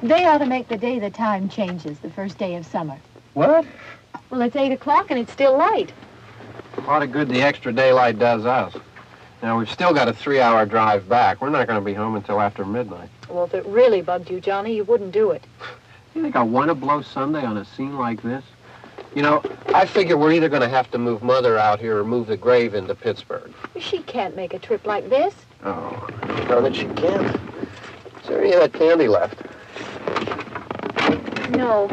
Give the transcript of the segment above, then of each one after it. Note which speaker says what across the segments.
Speaker 1: They ought to make the day the time changes, the first day of summer.
Speaker 2: What?
Speaker 1: Well, it's 8 o'clock and it's still light.
Speaker 2: A lot of good the extra daylight does us. Now, we've still got a 3-hour drive back. We're not going to be home until after midnight.
Speaker 1: Well, if it really bugged you, Johnny, you wouldn't do it.
Speaker 2: You think I want to blow Sunday on a scene like this? You know, I figure we're either going to have to move Mother out here or move the grave into Pittsburgh.
Speaker 1: She can't make a trip like this.
Speaker 2: Oh, I know that she can't. Is there any of that candy left?
Speaker 1: No.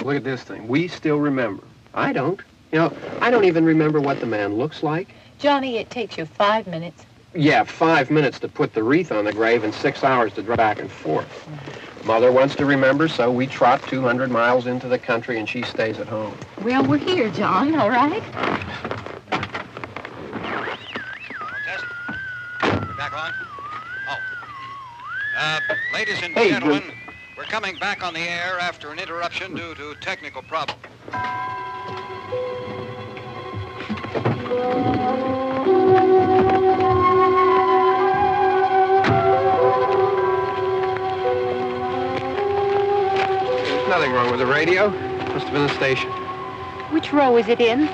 Speaker 2: Look at this thing. We still remember. I don't. You know, I don't even remember what the man looks like.
Speaker 1: Johnny, it takes you 5 minutes.
Speaker 2: Yeah, 5 minutes to put the wreath on the grave and 6 hours to drive back and forth. Mother wants to remember, so we trot 200 miles into the country and she stays at home.
Speaker 1: Well, we're here, John, all right?
Speaker 3: Test. We're back on. Oh. Ladies and gentlemen, we're coming back on the air after an interruption due to technical problems.
Speaker 2: There's nothing wrong with the radio. Must have been the station.
Speaker 1: Which row is it in?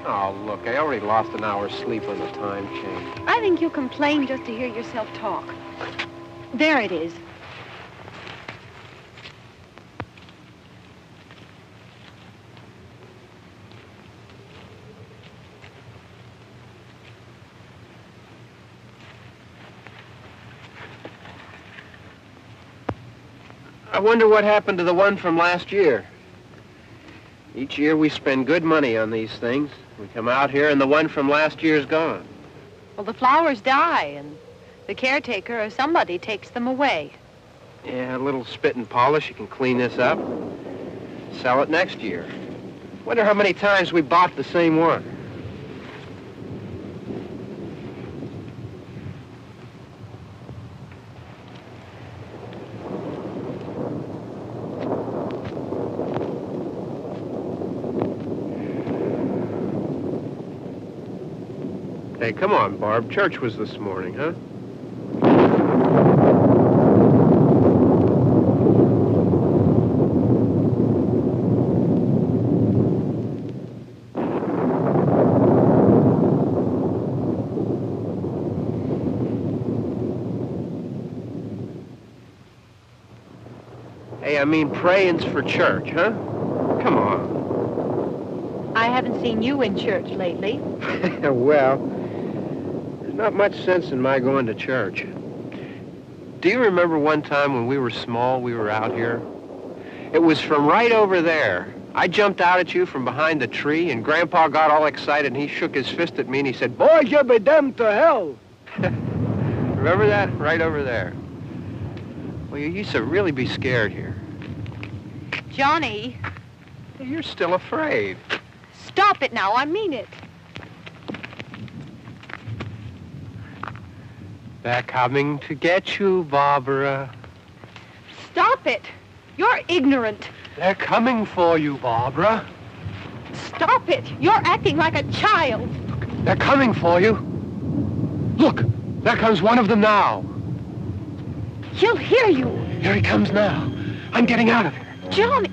Speaker 2: Oh, look, I already lost an hour's sleep on the time change.
Speaker 1: I think you complain just to hear yourself talk. There it is.
Speaker 2: I wonder what happened to the one from last year. Each year we spend good money on these things. We come out here and the one from last year's gone.
Speaker 1: Well, the flowers die and the caretaker or somebody takes them away.
Speaker 2: Yeah, a little spit and polish. You can clean this up. Sell it next year. Wonder how many times we bought the same one. Hey, come on, Barb. Church was this morning, huh? Hey, I mean, praying's for church, huh? Come on.
Speaker 1: I haven't seen you in church lately.
Speaker 2: Well, there's not much sense in my going to church. Do you remember one time when we were small, we were out here? It was from right over there. I jumped out at you from behind the tree, and Grandpa got all excited, and he shook his fist at me, and he said, "Boys, you'll be damned to hell." Remember that? Right over there. Well, you used to really be scared here.
Speaker 1: Johnny.
Speaker 2: You're still afraid.
Speaker 1: Stop it now. I mean it.
Speaker 2: They're coming to get you, Barbara.
Speaker 1: Stop it. You're ignorant.
Speaker 2: They're coming for you, Barbara.
Speaker 1: Stop it! You're acting like a child.
Speaker 2: They're coming for you. Look, there comes one of them now.
Speaker 1: He'll hear you.
Speaker 2: Here he comes now. I'm getting out of here.
Speaker 1: John!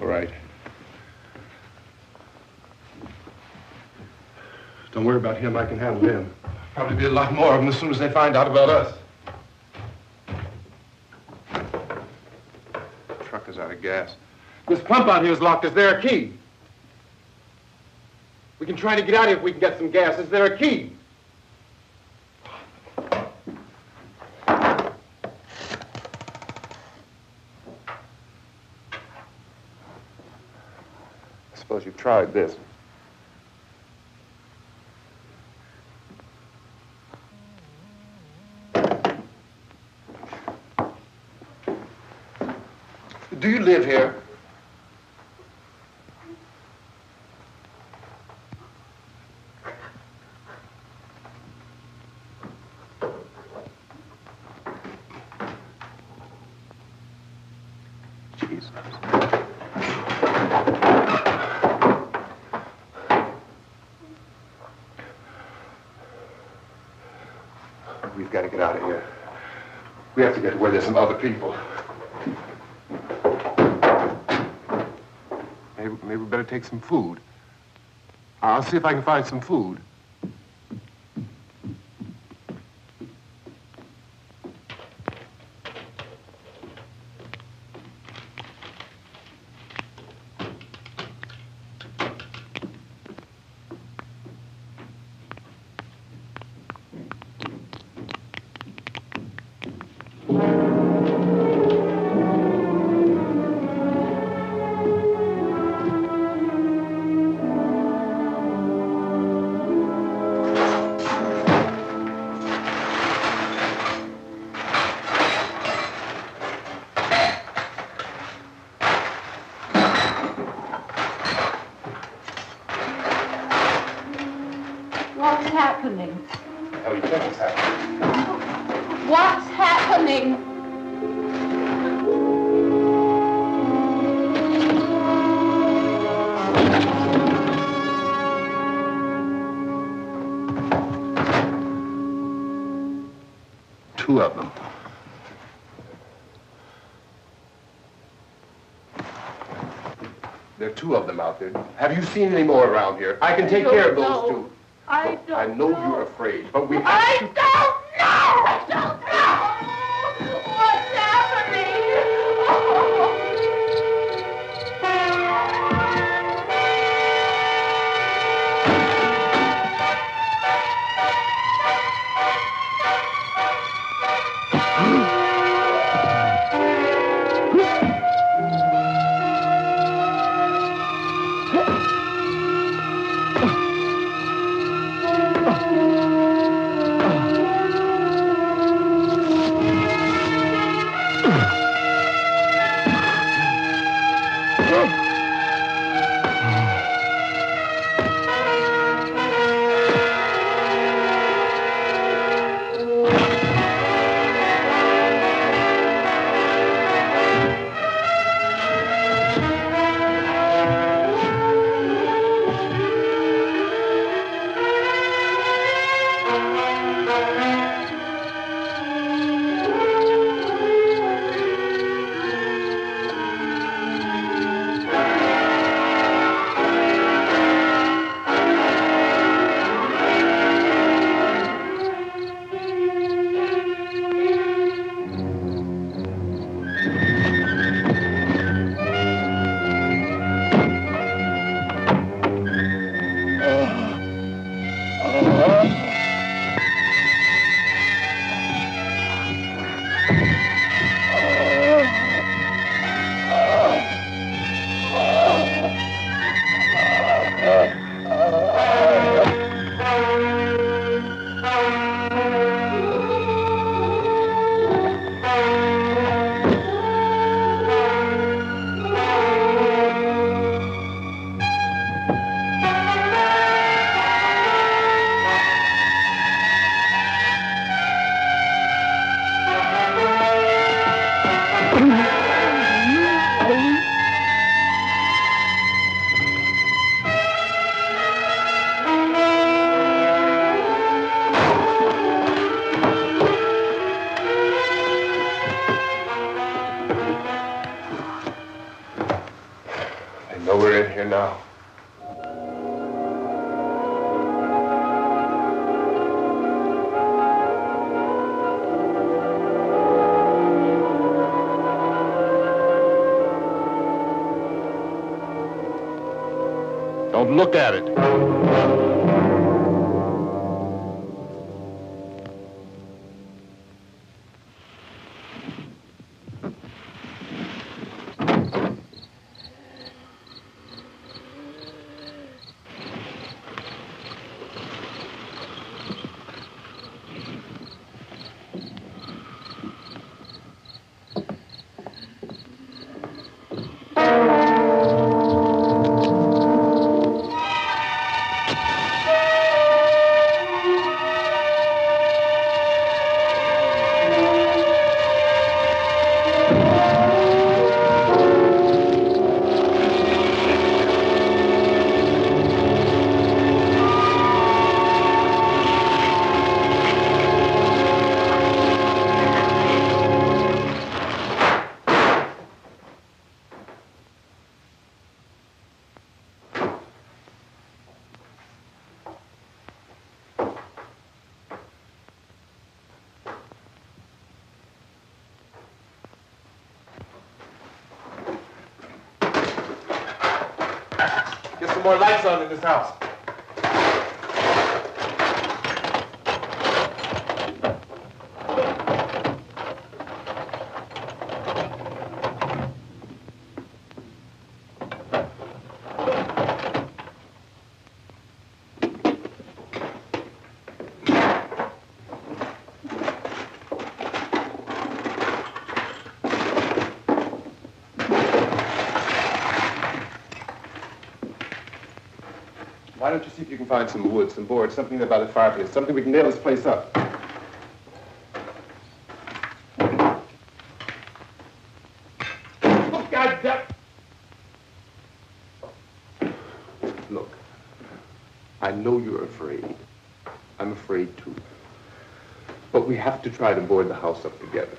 Speaker 4: All right. Don't worry about him. I can handle him. Probably be a lot more of them as soon as they find out about us. The truck is out of gas. This pump out here is locked. Is there a key? We can try to get out of here if we can get some gas. Is there a key? I suppose you've tried this. Do you live here? Jesus. We've got to get out of here. We have to get to where there's some other people. Maybe we better take some food. I'll see if I can find some food.
Speaker 1: What's happening?
Speaker 4: How do you think it's happening?
Speaker 1: What's happening?
Speaker 4: Two of them. There are two of them out there. Have you seen any more around here? I can take care of those two.
Speaker 1: I don't
Speaker 4: I know you're afraid, but we have to...
Speaker 1: I don't know! I don't know! What's happening?
Speaker 4: here now.
Speaker 5: Don't look at it.
Speaker 4: Get some more lights on in this house. Why don't you see if you can find some wood, some boards, something there by the fireplace, something we can nail this place up. Oh, God damn. Look, I know you're afraid. I'm afraid too. But we have to try to board the house up together.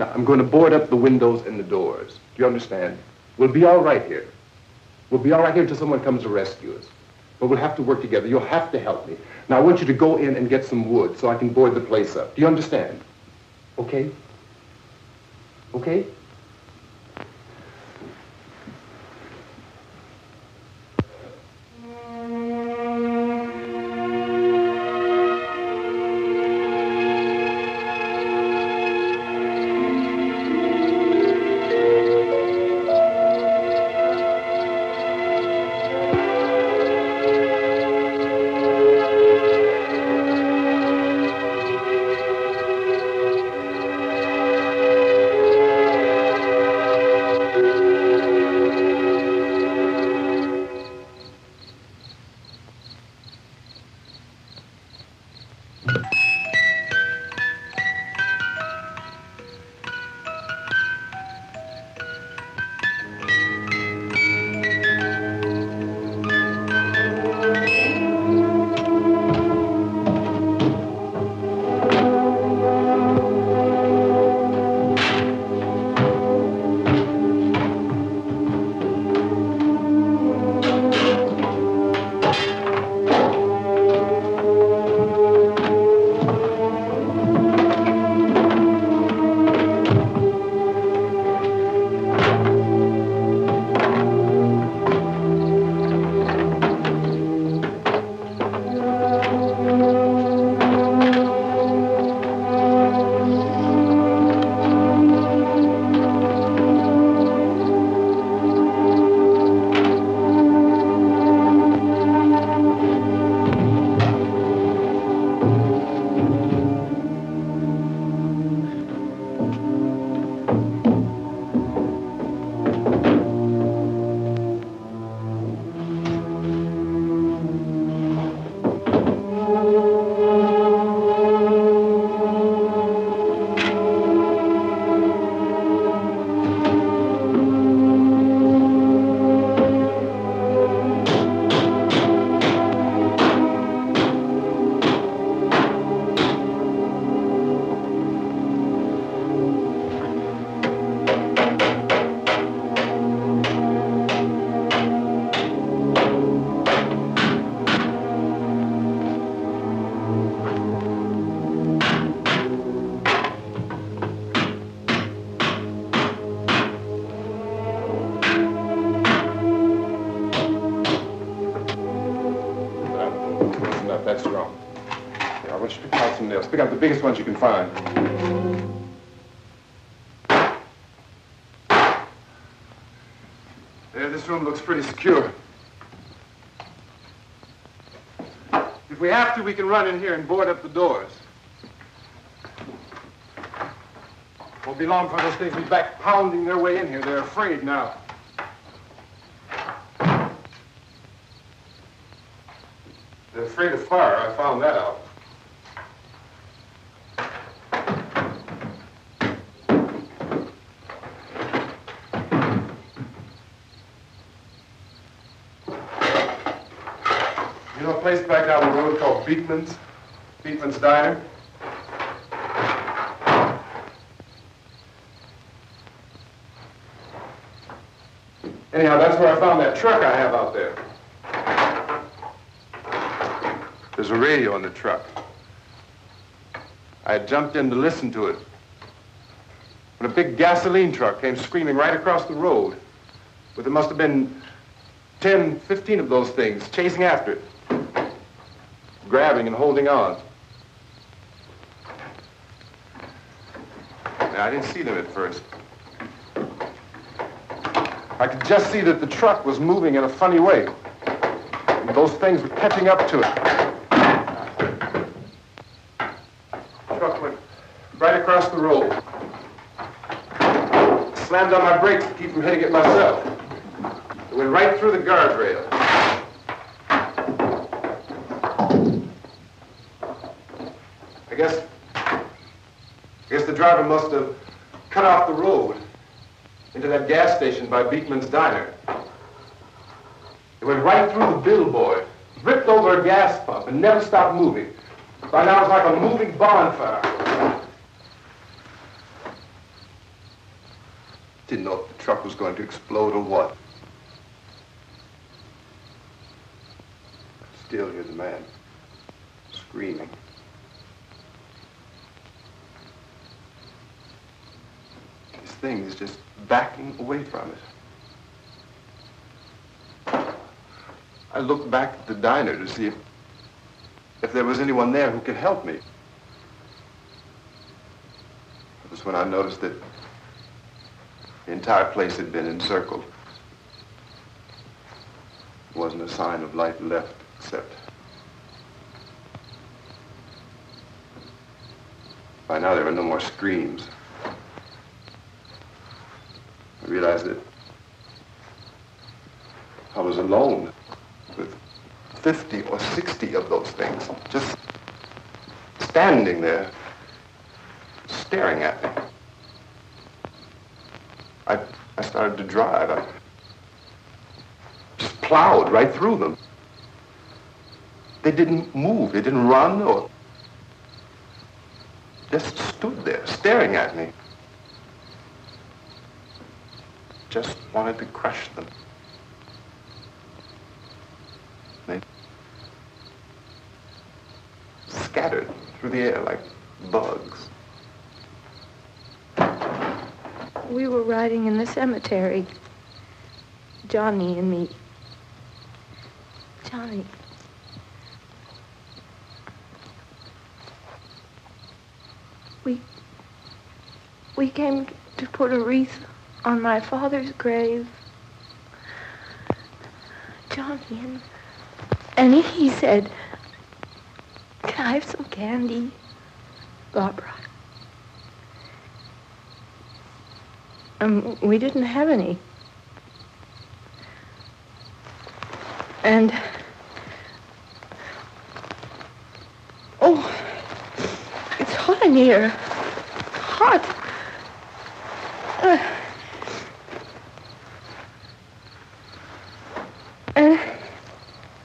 Speaker 4: Now, I'm going to board up the windows and the doors. Do you understand? We'll be all right here. We'll be all right here until someone comes to rescue us. But we'll have to work together. You'll have to help me. Now, I want you to go in and get some wood so I can board the place up. Do you understand? Okay? Okay? pick up the biggest ones you can find. There, this room looks pretty secure. If we have to, we can run in here and board up the doors. Won't be long before those things will be back pounding their way in here. They're afraid now. They're afraid of fire. I found that out. You know a place back down the road called Beekman's? Beekman's Diner? Anyhow, that's where I found that truck I have out there. There's a radio in the truck. I had jumped in to listen to it when a big gasoline truck came screaming right across the road. But there must have been 10, 15 of those things chasing after it, grabbing and holding on. Now, I didn't see them at first. I could just see that the truck was moving in a funny way. And those things were catching up to it. The truck went right across the road. Slammed on my brakes to keep from hitting it myself. It went right through the guardrail. I guess the driver must have cut off the road into that gas station by Beekman's Diner. It went right through the billboard, ripped over a gas pump, and never stopped moving. By now, it's like a moving bonfire. Didn't know if the truck was going to explode or what. Still, here's a man screaming. This thing is just backing away from it. I looked back at the diner to see if there was anyone there who could help me. It was when I noticed that the entire place had been encircled. There wasn't a sign of light left except by now there were no more screams. I realized that I was alone with 50 or 60 of those things, just standing there, staring at me. I started to drive. I just plowed right through them. They didn't move, they didn't run or just stood there, staring at me. Just wanted to crush them. They scattered through the air like bugs.
Speaker 6: We were riding in the cemetery, Johnny and me. Johnny. We came to put a wreath on my father's grave. Johnny, and he said, "Can I have some candy, Barbara?" We didn't have any. And, oh, it's hot in here. Hot.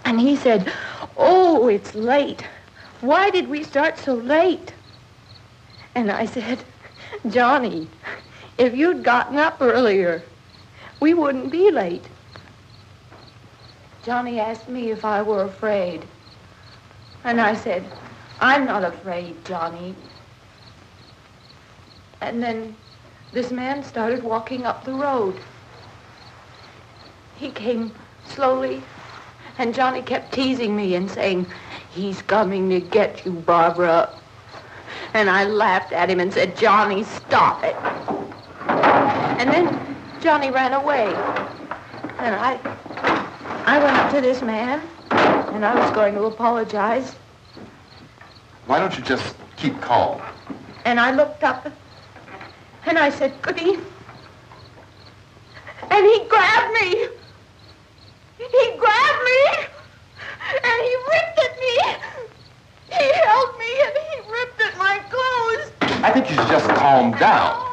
Speaker 6: And he said, "Oh, it's late. Why did we start so late?" And I said, "Johnny, if you'd gotten up earlier, we wouldn't be late." Johnny asked me if I were afraid. And I said, "I'm not afraid, Johnny." And then this man started walking up the road. He came slowly, and Johnny kept teasing me and saying, "He's coming to get you, Barbara." And I laughed at him and said, Johnny, stop it. And then Johnny ran away. And I went up to this man, and I was going to apologize.
Speaker 4: Why don't you just keep calm?
Speaker 6: And I looked up, and I said, Goody. And he grabbed me. He grabbed me, and he ripped at me. He held me, and he ripped at my clothes.
Speaker 4: I think you should just calm down.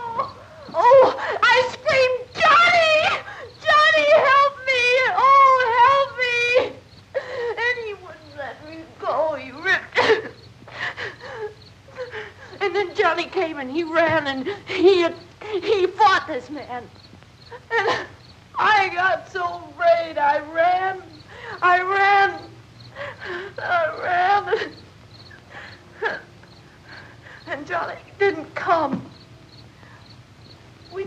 Speaker 6: Oh, I screamed, Johnny! Johnny, help me! Oh, help me! And he wouldn't let me go. He ripped. And then Johnny came and he ran and he fought this man. And I got so afraid. I ran. And Johnny didn't come. We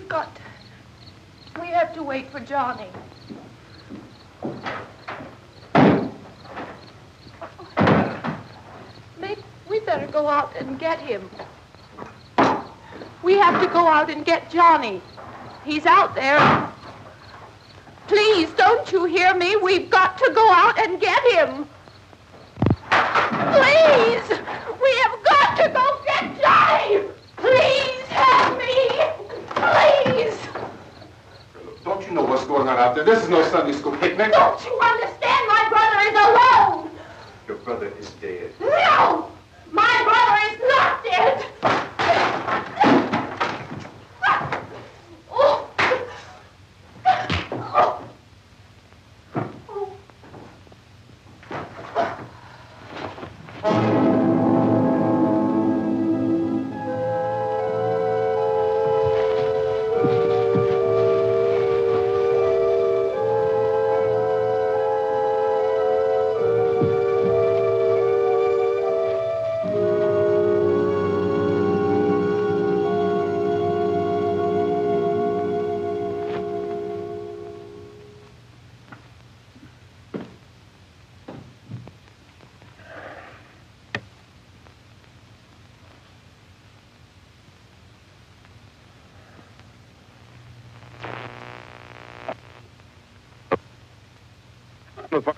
Speaker 6: have to wait for Johnny. Maybe we better go out and get him. We have to go out and get Johnny. He's out there. Please, don't you hear me? We've got to go out and get him. Please! We have got to go get Johnny! Please help me! Please!
Speaker 4: Don't you know what's going on out there? This is no Sunday school picnic.
Speaker 6: Don't you understand? My brother is alone!
Speaker 4: Your brother is dead.
Speaker 6: No! My brother is not dead! Oh. Oh.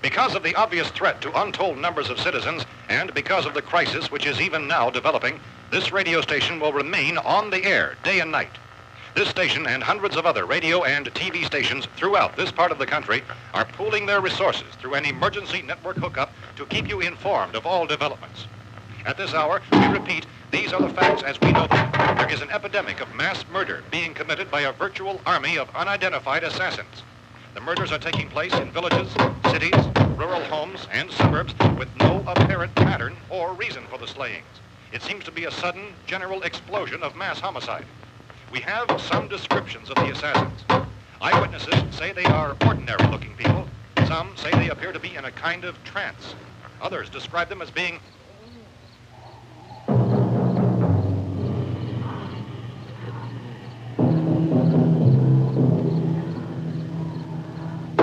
Speaker 3: Because of the obvious threat to untold numbers of citizens, and because of the crisis which is even now developing, this radio station will remain on the air day and night. This station and hundreds of other radio and TV stations throughout this part of the country are pooling their resources through an emergency network hookup to keep you informed of all developments. At this hour, we repeat, these are the facts as we know them. There is an epidemic of mass murder being committed by a virtual army of unidentified assassins. The murders are taking place in villages, cities, rural homes, and suburbs with no apparent pattern or reason for the slayings. It seems to be a sudden, general explosion of mass homicide. We have some descriptions of the assassins. Eyewitnesses say they are ordinary-looking people. Some say they appear to be in a kind of trance. Others describe them as being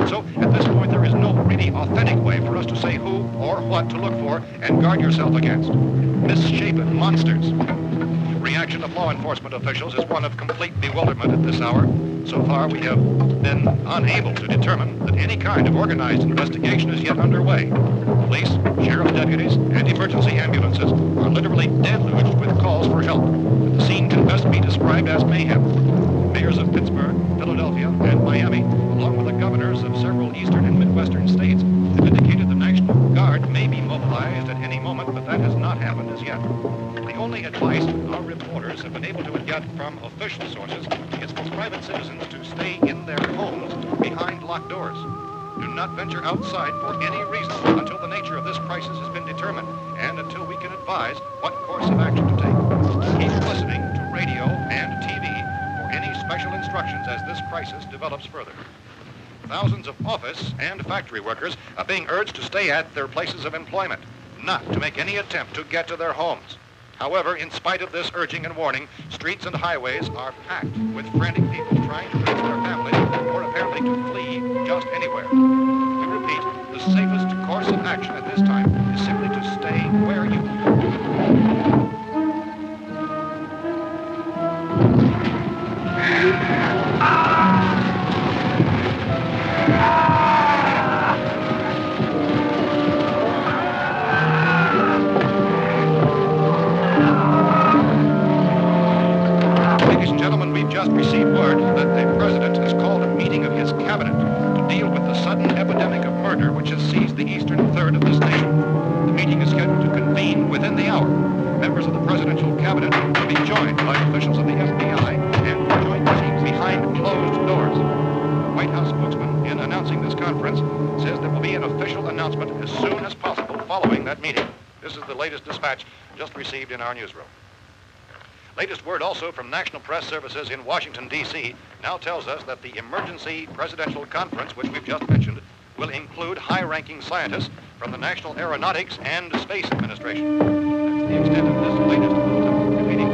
Speaker 3: So, at this point, there is no really authentic way for us to say who or what to look for and guard yourself against. Misshapen monsters. Reaction of law enforcement officials is one of complete bewilderment at this hour. So far, we have been unable to determine that any kind of organized investigation is yet underway. Police, sheriff deputies, and emergency ambulances are literally deluged with calls for help. The scene can best be described as mayhem. Mayors of Pittsburgh, Philadelphia, and Miami, along with the governors of several eastern and midwestern states, have indicated the National Guard may be mobilized at any moment, but that has not happened as yet. The only advice our reporters have been able to get from official sources is for private citizens to stay in their homes behind locked doors. Do not venture outside for any reason until the nature of this crisis has been determined and until we can advise what course of action to take. Keep listening to radio and TV for any special instructions as this crisis develops further. Thousands of office and factory workers are being urged to stay at their places of employment, not to make any attempt to get to their homes. However, in spite of this urging and warning, streets and highways are packed with frantic people trying to reach their families or apparently to flee just anywhere. We repeat, the safest course of action at this time is simply to stay where you are. received word that the president has called a meeting of his cabinet to deal with the sudden epidemic of murder which has seized the eastern third of this nation. The meeting is scheduled to convene within the hour. Members of the presidential cabinet will be joined by officials of the FBI and joint teams behind closed doors. The White House spokesman, in announcing this conference, says there will be an official announcement as soon as possible following that meeting. This is the latest dispatch just received in our newsroom. Latest word also from National Press Services in Washington, D.C. now tells us that the emergency presidential conference, which we've just mentioned, will include high-ranking scientists from the National Aeronautics and Space Administration. That's the extent of this latest bulletin meeting.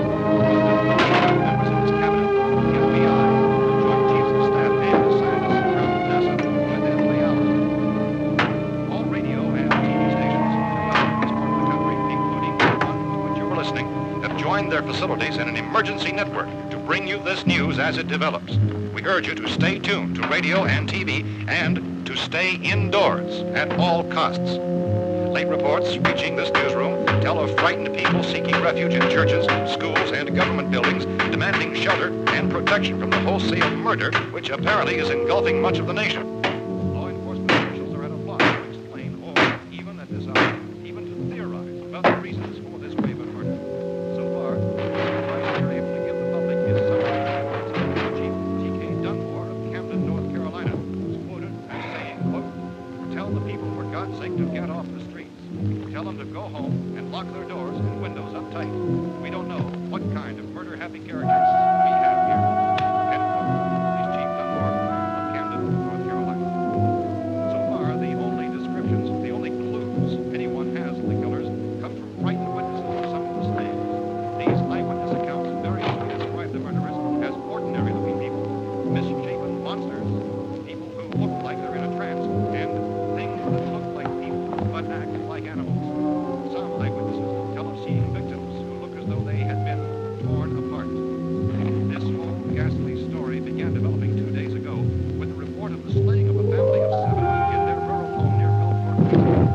Speaker 3: Members of his cabinet, the FBI, the Joint Chiefs of Staff, and the scientists from NASA within the hour. All radio and TV stations throughout this part of the country, including the one to which you were listening, have joined their facilities in an emergency network to bring you this news as it develops. We urge you to stay tuned to radio and TV and to stay indoors at all costs. Late reports reaching this newsroom tell of frightened people seeking refuge in churches, schools, and government buildings, demanding shelter and protection from the wholesale murder which apparently is engulfing much of the nation. Law enforcement officials are at a loss to explain or, even at this hour, even to theorize about the reasons for this wave of murder. So far, the advice they're able to give the public is something Chief T.K. Dunmore of Camden, North Carolina, who's quoted as saying, quote, "Tell the people, for God's sake, to get off the streets. Tell them to go home and lock their doors and windows up tight. We don't know what kind of murder-happy characters we have here." End quote. He's Chief Dunmore of Camden, North Carolina. So far, the only descriptions, the only clues anyone has of the killers come from frightened witnesses of some of the slain. These eyewitness accounts variously describe the murderers as ordinary-looking people, misshapen monsters, people who look like they're in a trance, and things that look like people but act like animals. Some eyewitnesses tell of seeing victims who look as though they had been torn apart. This whole ghastly story began developing 2 days ago with the report of the slaying of a family of 7 in their rural home near Belfort, Virginia.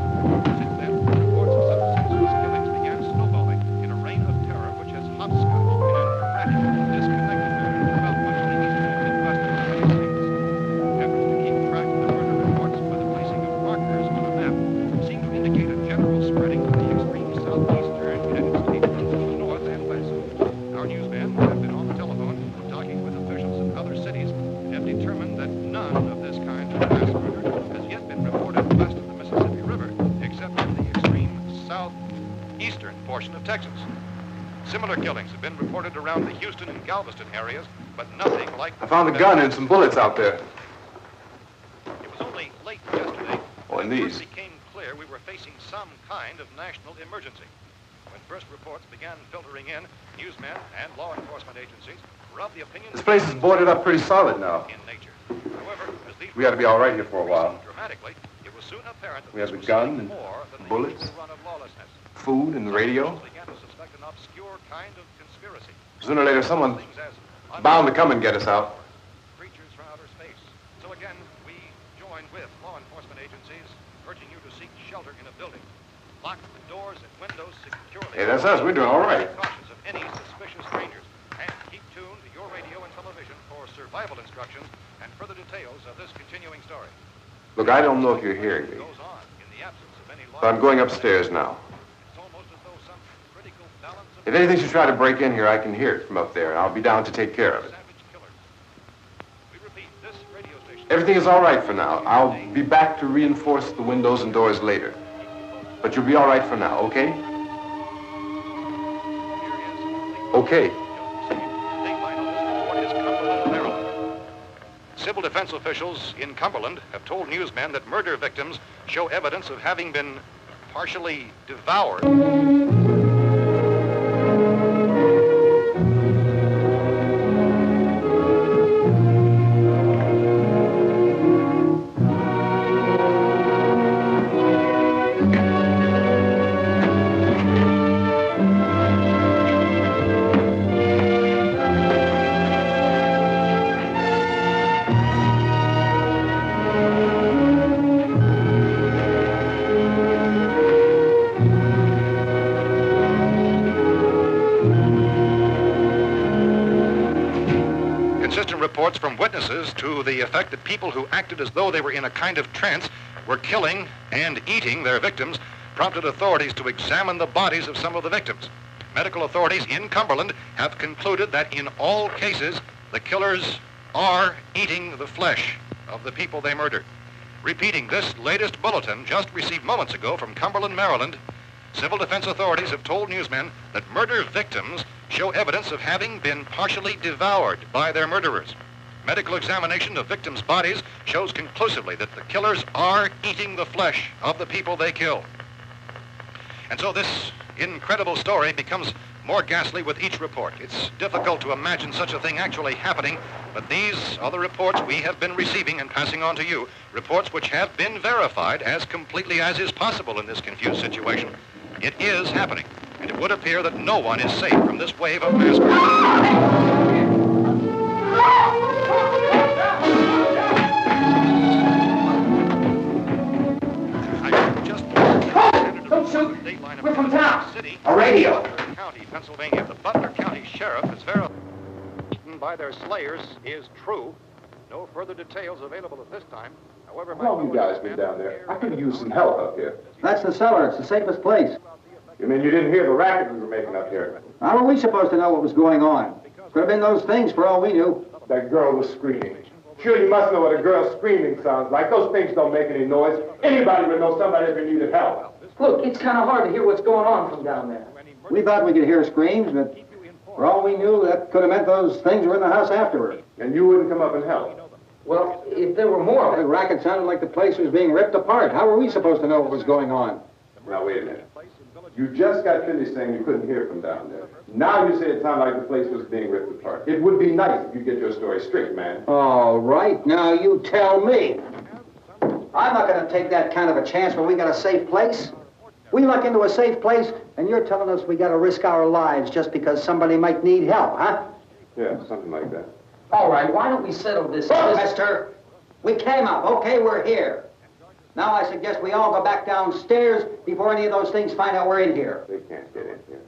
Speaker 3: Since then, reports of such senseless killings began snowballing in a reign of terror which has hopscotched in an erratic, disconnected manner throughout much of the eastern and midwestern United States. Efforts to keep track of the murder reports by the placing of markers on a map seem to indicate a general spreading to the extreme southeastern United States from the north and west. Our newsmen have been on the telephone talking with officials in other cities and have determined that none of this kind of mass murder has yet been reported west of the Mississippi River, except in the extreme southeastern portion of Texas. Similar killings have been reported around the Houston and Galveston areas, but nothing like...
Speaker 4: I found a gun and some bullets out there.
Speaker 3: It was only late yesterday
Speaker 4: Oh, and
Speaker 3: when it
Speaker 4: these.
Speaker 3: first became clear we were facing some kind of national emergency. When first reports began filtering in, newsmen and law enforcement agencies were of the opinion
Speaker 4: This place is boarded up pretty solid now.
Speaker 3: in nature. However, as these
Speaker 4: We ought to be all right here for a while.
Speaker 3: dramatically, it was soon apparent that
Speaker 4: We have
Speaker 3: this
Speaker 4: the
Speaker 3: was
Speaker 4: gun
Speaker 3: something
Speaker 4: and
Speaker 3: more than the
Speaker 4: bullets.
Speaker 3: usual run of lawlessness.
Speaker 4: Food and the radio.
Speaker 3: Some began to suspect an obscure kind of conspiracy.
Speaker 4: Sooner or later, someone
Speaker 3: Things as
Speaker 4: bound to come and get us out.
Speaker 3: creatures from outer space. So again, we join with law enforcement agencies, urging you to seek shelter in a building. Lock the doors and windows securely.
Speaker 4: Hey, that's us. We're doing all right.
Speaker 3: Cautious of any suspicious strangers. And keep tuned to your radio and television for survival instructions and further details of this continuing story.
Speaker 4: Look, I don't know if you're hearing me,
Speaker 3: Goes on in the absence of any law.
Speaker 4: but I'm going upstairs now.
Speaker 3: It's almost as though some critical balance of
Speaker 4: If anything should try to break in here, I can hear it from up there, and I'll be down to take care of it.
Speaker 3: savage killers. We repeat, this radio station.
Speaker 4: Everything is all right for now. I'll be back to reinforce the windows and doors later. But you'll be all right for now, okay? Okay.
Speaker 3: Civil defense officials in Cumberland have told newsmen that murder victims show evidence of having been partially devoured. persistent reports from witnesses to the effect that people who acted as though they were in a kind of trance were killing and eating their victims prompted authorities to examine the bodies of some of the victims. Medical authorities in Cumberland have concluded that in all cases, the killers are eating the flesh of the people they murdered. Repeating this latest bulletin just received moments ago from Cumberland, Maryland, civil defense authorities have told newsmen that murder victims show evidence of having been partially devoured by their murderers. Medical examination of victims' bodies shows conclusively that the killers are eating the flesh of the people they kill. And so this incredible story becomes more ghastly with each report. It's difficult to imagine such a thing actually happening, but these are the reports we have been receiving and passing on to you, reports which have been verified as completely as is possible in this confused situation. It is happening, and it would appear that no one is safe from this wave of mass murder.
Speaker 7: Don't shoot! We're from town. A radio.
Speaker 3: County, Pennsylvania. The Butler County Sheriff has verified by their slayers is true. No further details available at this time. However,
Speaker 4: how long you guys been down there? I could use some help up here.
Speaker 7: That's the cellar. It's the safest place.
Speaker 4: You mean you didn't hear the racket we were making up here?
Speaker 7: How were we supposed to know what was going on? Could have been those things for all we knew.
Speaker 4: That girl was screaming. Sure, you must know what a girl screaming sounds like. Those things don't make any noise. Anybody would know somebody ever needed help.
Speaker 8: Look, it's kind of hard to hear what's going on from down there.
Speaker 7: We thought we could hear screams, but for all we knew, that could have meant those things were in the house afterward.
Speaker 4: And you wouldn't come up and help?
Speaker 8: Well, if there were more...
Speaker 7: The racket sounded like the place was being ripped apart. How were we supposed to know what was going on?
Speaker 4: Now, wait a minute. You just got finished saying you couldn't hear from down there. Now you say it sounded like the place was being ripped apart. It would be nice if you get your story straight, man.
Speaker 7: All right, now you tell me. I'm not going to take that kind of a chance when we got a safe place. We luck into a safe place, and you're telling us we got to risk our lives just because somebody might need help, huh?
Speaker 4: Yeah, something like that.
Speaker 8: All right, why don't we settle this?
Speaker 7: Look, mister, we came up. Okay, we're here. Now I suggest we all go back downstairs before any of those things find out we're in here.
Speaker 4: They can't get in here.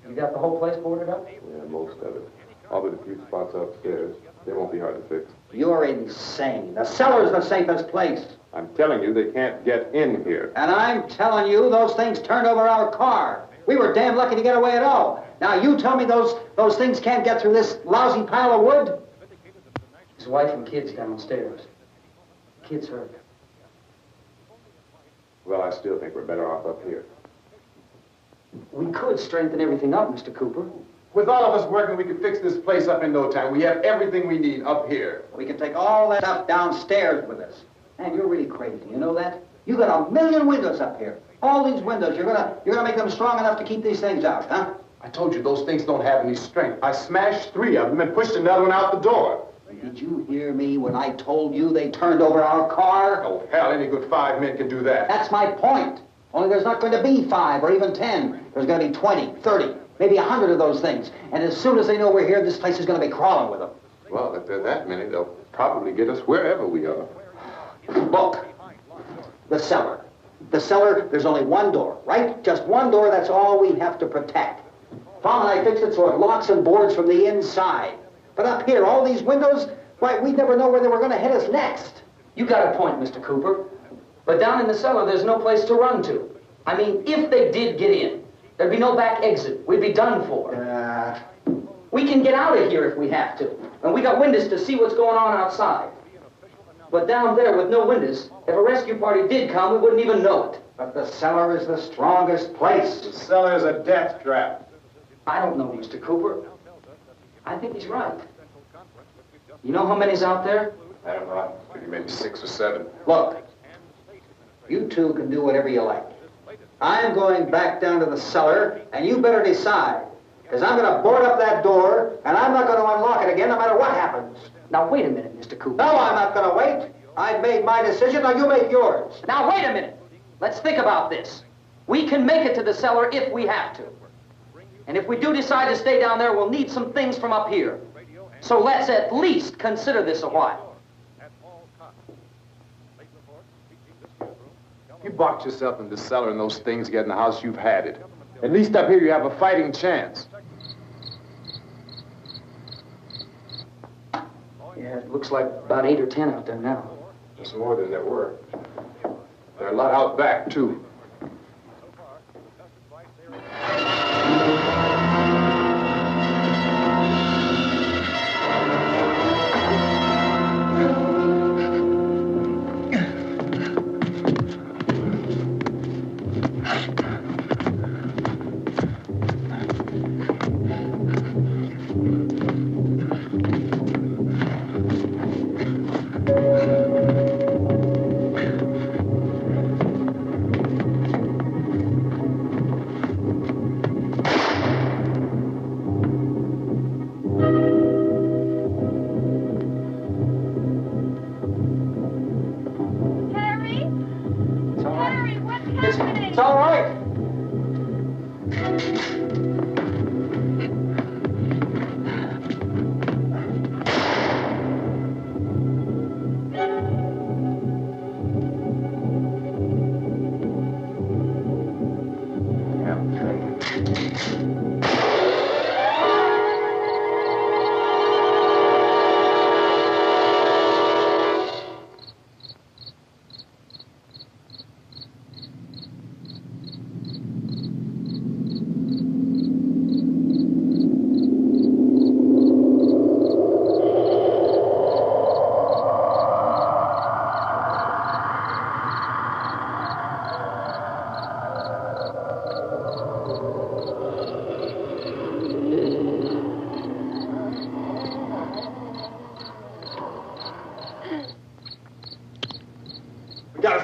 Speaker 8: You got the whole place boarded up?
Speaker 4: Yeah, most of it. All but a few spots upstairs. They won't be hard to fix.
Speaker 7: You're insane. The cellar's the safest place.
Speaker 4: I'm telling you, they can't get in here.
Speaker 7: And I'm telling you, those things turned over our car. We were damn lucky to get away at all. Now you tell me those things can't get through this lousy pile of wood?
Speaker 8: His wife and kids downstairs. Kids hurt.
Speaker 4: Well, I still think we're better off up here.
Speaker 8: We could strengthen everything up, Mr. Cooper.
Speaker 4: With all of us working, we could fix this place up in no time. We have everything we need up here.
Speaker 7: We can take all that stuff downstairs with us. Man, you're really crazy, you know that? You got 1 million windows up here. All these windows, you're gonna make them strong enough to keep these things out, huh?
Speaker 4: I told you those things don't have any strength. I smashed 3 of them and pushed another one out the door.
Speaker 7: Did you hear me when I told you they turned over our car?
Speaker 4: Oh, hell, any good 5 men can do that.
Speaker 7: That's my point. Only there's not going to be 5 or even 10. There's going to be 20, 30, maybe 100 of those things. And as soon as they know we're here, this place is going to be crawling with them.
Speaker 4: Well, if there are that many, they'll probably get us wherever we are.
Speaker 7: Look, the cellar. The cellar, there's only one door, right? Just one door, that's all we have to protect. Tom and I fixed it so it locks and boards from the inside. But up here, all these windows, why, we'd never know where they were going to hit us next.
Speaker 8: You got a point, Mr. Cooper. But down in the cellar, there's no place to run to. I mean, if they did get in, there'd be no back exit. We'd be done for. We can get out of here if we have to. And we got windows to see what's going on outside. But down there with no windows, if a rescue party did come, we wouldn't even know it.
Speaker 7: But the cellar is the strongest place.
Speaker 4: The cellar is a death trap.
Speaker 8: I don't know, Mr. Cooper. I think he's right. You know how many's out there?
Speaker 4: I don't know. Maybe 6 or 7.
Speaker 7: Look, you two can do whatever you like. I'm going back down to the cellar, and you better decide. Because I'm going to board up that door, and I'm not going to unlock it again no matter what happens.
Speaker 8: Now, wait a minute, Mr. Cooper.
Speaker 7: No, I'm not going to wait. I've made my decision, now you make yours.
Speaker 8: Now, wait a minute. Let's think about this. We can make it to the cellar if we have to. And if we do decide to stay down there, we'll need some things from up here. So let's at least consider this a while.
Speaker 4: You box yourself in the cellar and those things get in the house, you've had it. At least up here you have a fighting chance.
Speaker 8: Yeah, it looks like about 8 or 10 out there now.
Speaker 4: There's more than there were. There are a lot out back, too.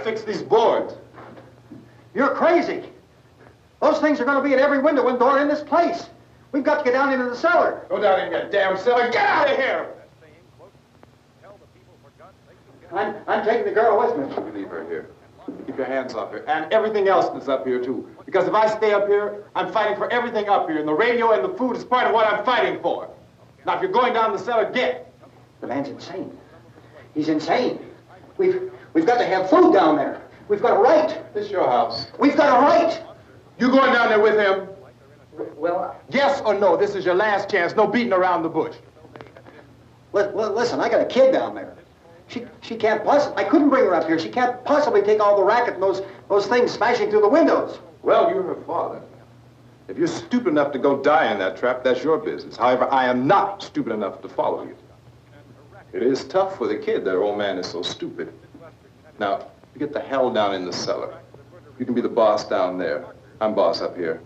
Speaker 7: Fix these boards. You're crazy. Those things are going to be at every window and door in this place. We've got to get down into the cellar.
Speaker 4: Go down in your damn cellar. Get out of here!
Speaker 7: I'm taking the girl with me.
Speaker 4: You leave her here. Keep your hands off her. And everything else that's up here, too. Because if I stay up here, I'm fighting for everything up here. And the radio and the food is part of what I'm fighting for. Now, if you're going down the cellar, get.
Speaker 7: The man's insane. He's insane. We've got to have food down there. We've got a right.
Speaker 4: This is your house.
Speaker 7: We've got a right.
Speaker 4: You going down there with him?
Speaker 8: Well,
Speaker 4: yes or no? This is your last chance. No beating around the bush.
Speaker 7: Listen, I got a kid down there. She can't possibly. I couldn't bring her up here. She can't possibly take all the racket and those things smashing through the windows.
Speaker 4: Well, you're her father. If you're stupid enough to go die in that trap, that's your business. However, I am not stupid enough to follow you. It is tough for the kid that old man is so stupid. Now, you get the hell down in the cellar. You can be the boss down there. I'm boss up here.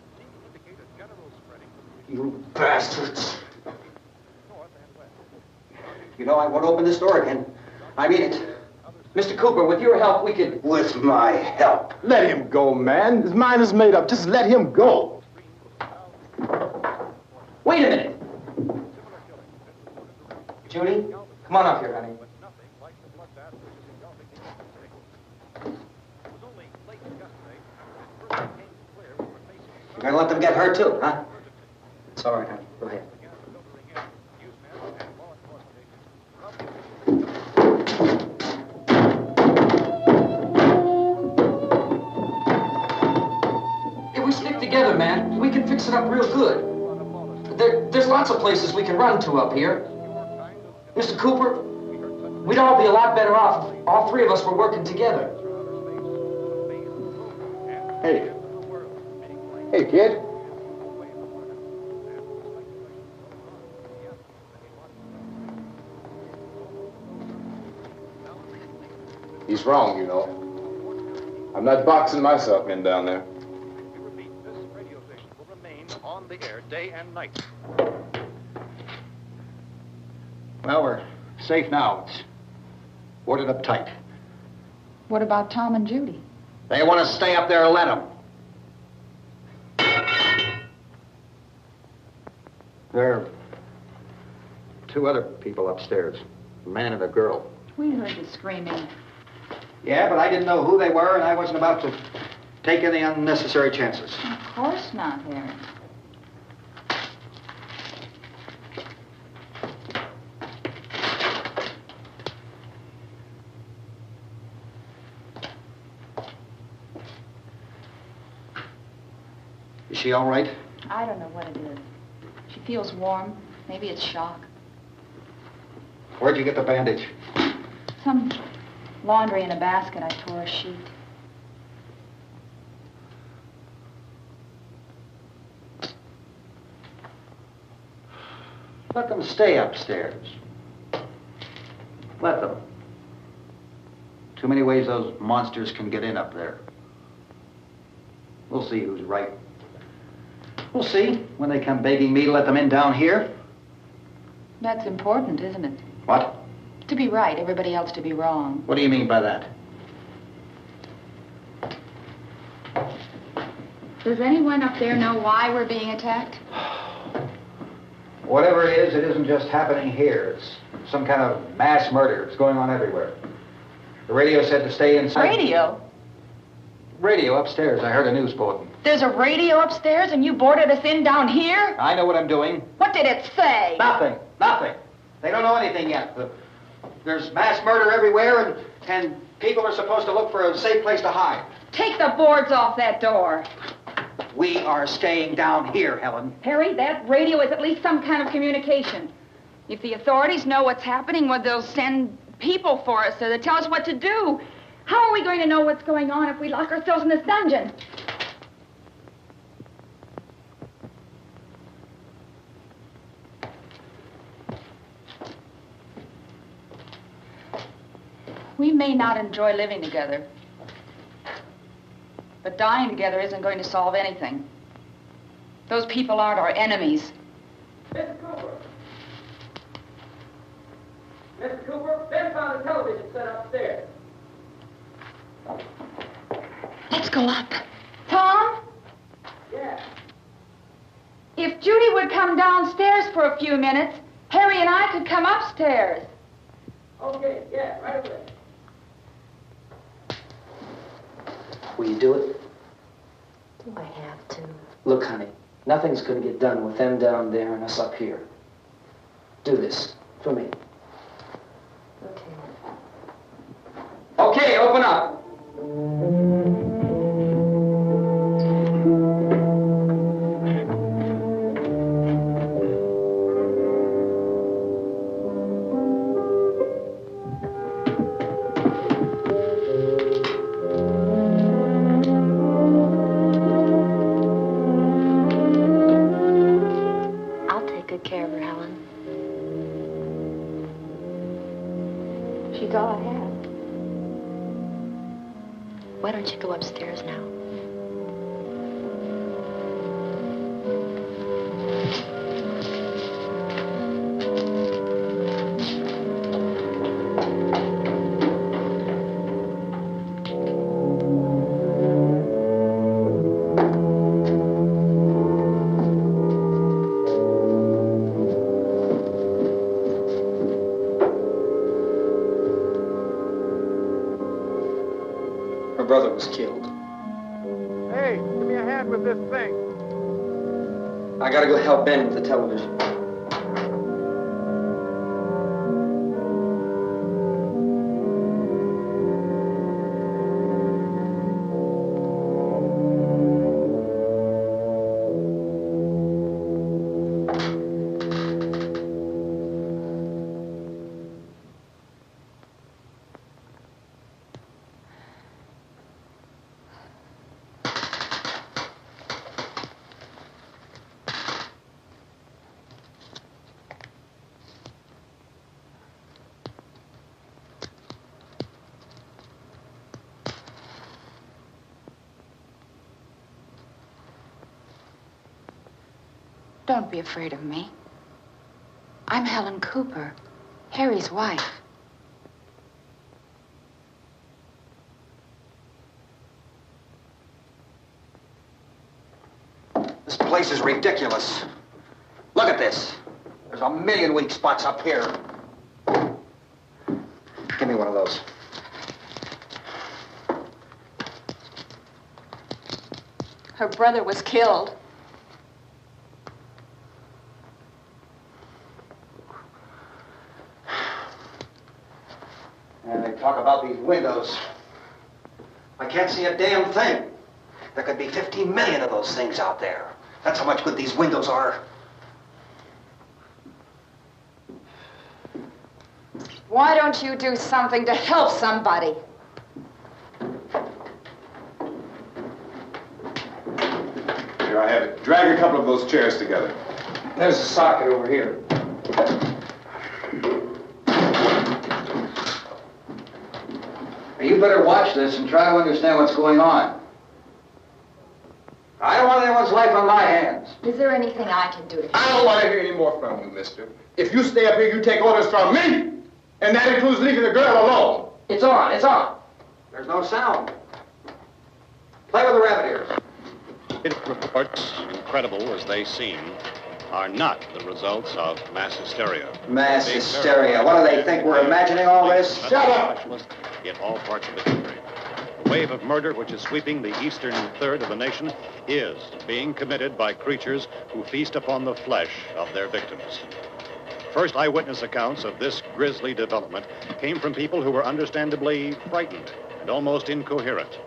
Speaker 7: You bastards. You know, I won't open this door again. I mean it.
Speaker 8: Mr. Cooper, with your help, we could...
Speaker 7: With my help.
Speaker 4: Let him go, man. His mind is made up. Just let him go.
Speaker 8: Wait a minute. Judy, come on up here, honey.
Speaker 7: You're gonna let them get hurt too, huh?
Speaker 8: It's all right, honey. Go ahead. If we stick together, man, we can fix it up real good. There's lots of places we can run to up here. Mr. Cooper, we'd all be a lot better off if all three of us were working together.
Speaker 4: Hey. Hey, kid. He's wrong, you know. I'm not boxing myself in down there.
Speaker 3: Repeat, this radio station will remain on the air day and night.
Speaker 7: Well, we're safe now. It's boarded up tight.
Speaker 9: What about Tom and Judy?
Speaker 7: They want to stay up there, let them. There are two other people upstairs, a man and a girl.
Speaker 9: We heard the screaming.
Speaker 7: Yeah, but I didn't know who they were, and I wasn't about to take any unnecessary chances.
Speaker 9: Of course not, Harry.
Speaker 7: Is she all right?
Speaker 9: I don't know what it is. She feels warm. Maybe it's shock.
Speaker 7: Where'd you get the bandage?
Speaker 9: Some laundry in a basket. I tore a sheet.
Speaker 7: Let them stay upstairs. Let them. Too many ways those monsters can get in up there. We'll see who's right. We'll see when they come begging me to let them in down here.
Speaker 9: That's important, isn't it?
Speaker 7: What?
Speaker 9: To be right, everybody else to be wrong.
Speaker 7: What do you mean by that?
Speaker 9: Does anyone up there know why we're being attacked?
Speaker 7: Whatever it isn't just happening here. It's some kind of mass murder. It's going on everywhere. The radio said to stay inside.
Speaker 9: Radio?
Speaker 7: Radio upstairs. I heard a news bulletin.
Speaker 9: There's a radio upstairs and you boarded us in down here?
Speaker 7: I know what I'm doing.
Speaker 9: What did it say?
Speaker 7: Nothing. Nothing. They don't know anything yet. There's mass murder everywhere and people are supposed to look for a safe place to hide.
Speaker 9: Take the boards off that door.
Speaker 7: We are staying down here, Helen.
Speaker 9: Harry, that radio is at least some kind of communication. If the authorities know what's happening, well, they'll send people for us so they'll tell us what to do. How are we going to know what's going on if we lock ourselves in this dungeon? We may not enjoy living together, but dying together isn't going to solve anything. Those people aren't our enemies.
Speaker 8: Mr. Cooper! Mr. Cooper, Ben found a television set upstairs.
Speaker 6: Let's go up.
Speaker 9: Tom?
Speaker 8: Yeah.
Speaker 9: If Judy would come downstairs for a few minutes, Harry and I could come upstairs.
Speaker 8: Okay, yeah, right away.
Speaker 7: Will you do it?
Speaker 6: Do I have to?
Speaker 8: Look, honey, nothing's going to get done with them down there and us up here. Do this for me.
Speaker 6: Okay.
Speaker 8: Okay, open up.
Speaker 6: I'll take good care of her, Helen. She's all I have. Why don't you go upstairs now?
Speaker 7: Her brother was killed.
Speaker 2: Hey, give me a hand with this thing.
Speaker 8: I gotta go help Ben with the television.
Speaker 9: Don't be afraid of me. I'm Helen Cooper, Harry's wife.
Speaker 7: This place is ridiculous. Look at this. There's a million weak spots up here. Give me one of those.
Speaker 9: Her brother was killed.
Speaker 7: And they talk about these windows. I can't see a damn thing. There could be 15 million of those things out there. That's how much good these windows are.
Speaker 9: Why don't you do something to help somebody?
Speaker 5: Here I have it. Drag a couple of those chairs together.
Speaker 8: There's a socket over here. You better watch this and try to understand what's going on. I don't want anyone's life on my hands.
Speaker 9: Is there anything I can do to help?
Speaker 5: I don't want to hear any more from you, mister. If you stay up here, you take orders from me. And that includes leaving the girl alone.
Speaker 8: It's on, it's on. There's no sound. Play with the rabbit ears.
Speaker 3: Reports, incredible as they seem, are not the results of mass hysteria.
Speaker 7: Mass hysteria. What do they think? We're imagining all this?
Speaker 3: Shut up! In all parts of the country. The wave of murder which is sweeping the eastern third of the nation is being committed by creatures who feast upon the flesh of their victims. First eyewitness accounts of this grisly development came from people who were understandably frightened and almost incoherent.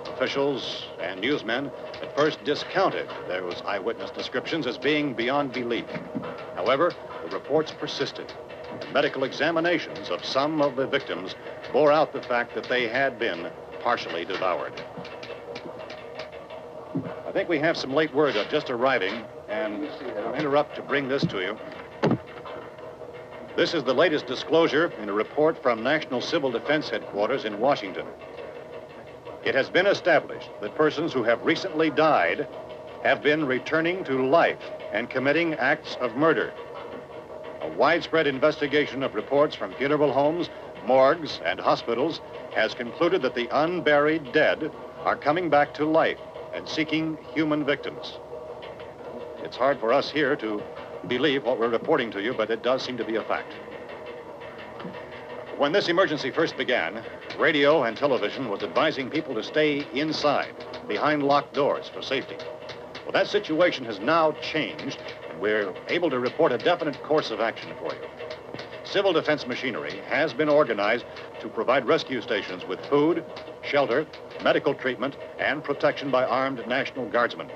Speaker 3: Officials and newsmen at first discounted those eyewitness descriptions as being beyond belief. However, the reports persisted. And medical examinations of some of the victims bore out the fact that they had been partially devoured. I think we have some late word just arriving, and I'll interrupt to bring this to you. This is the latest disclosure in a report from National Civil Defense Headquarters in Washington. It has been established that persons who have recently died have been returning to life and committing acts of murder. A widespread investigation of reports from funeral homes, morgues, and hospitals has concluded that the unburied dead are coming back to life and seeking human victims. It's hard for us here to believe what we're reporting to you, but it does seem to be a fact. When this emergency first began, radio and television was advising people to stay inside, behind locked doors for safety. Well, that situation has now changed, and we're able to report a definite course of action for you. Civil defense machinery has been organized to provide rescue stations with food, shelter, medical treatment, and protection by armed National Guardsmen.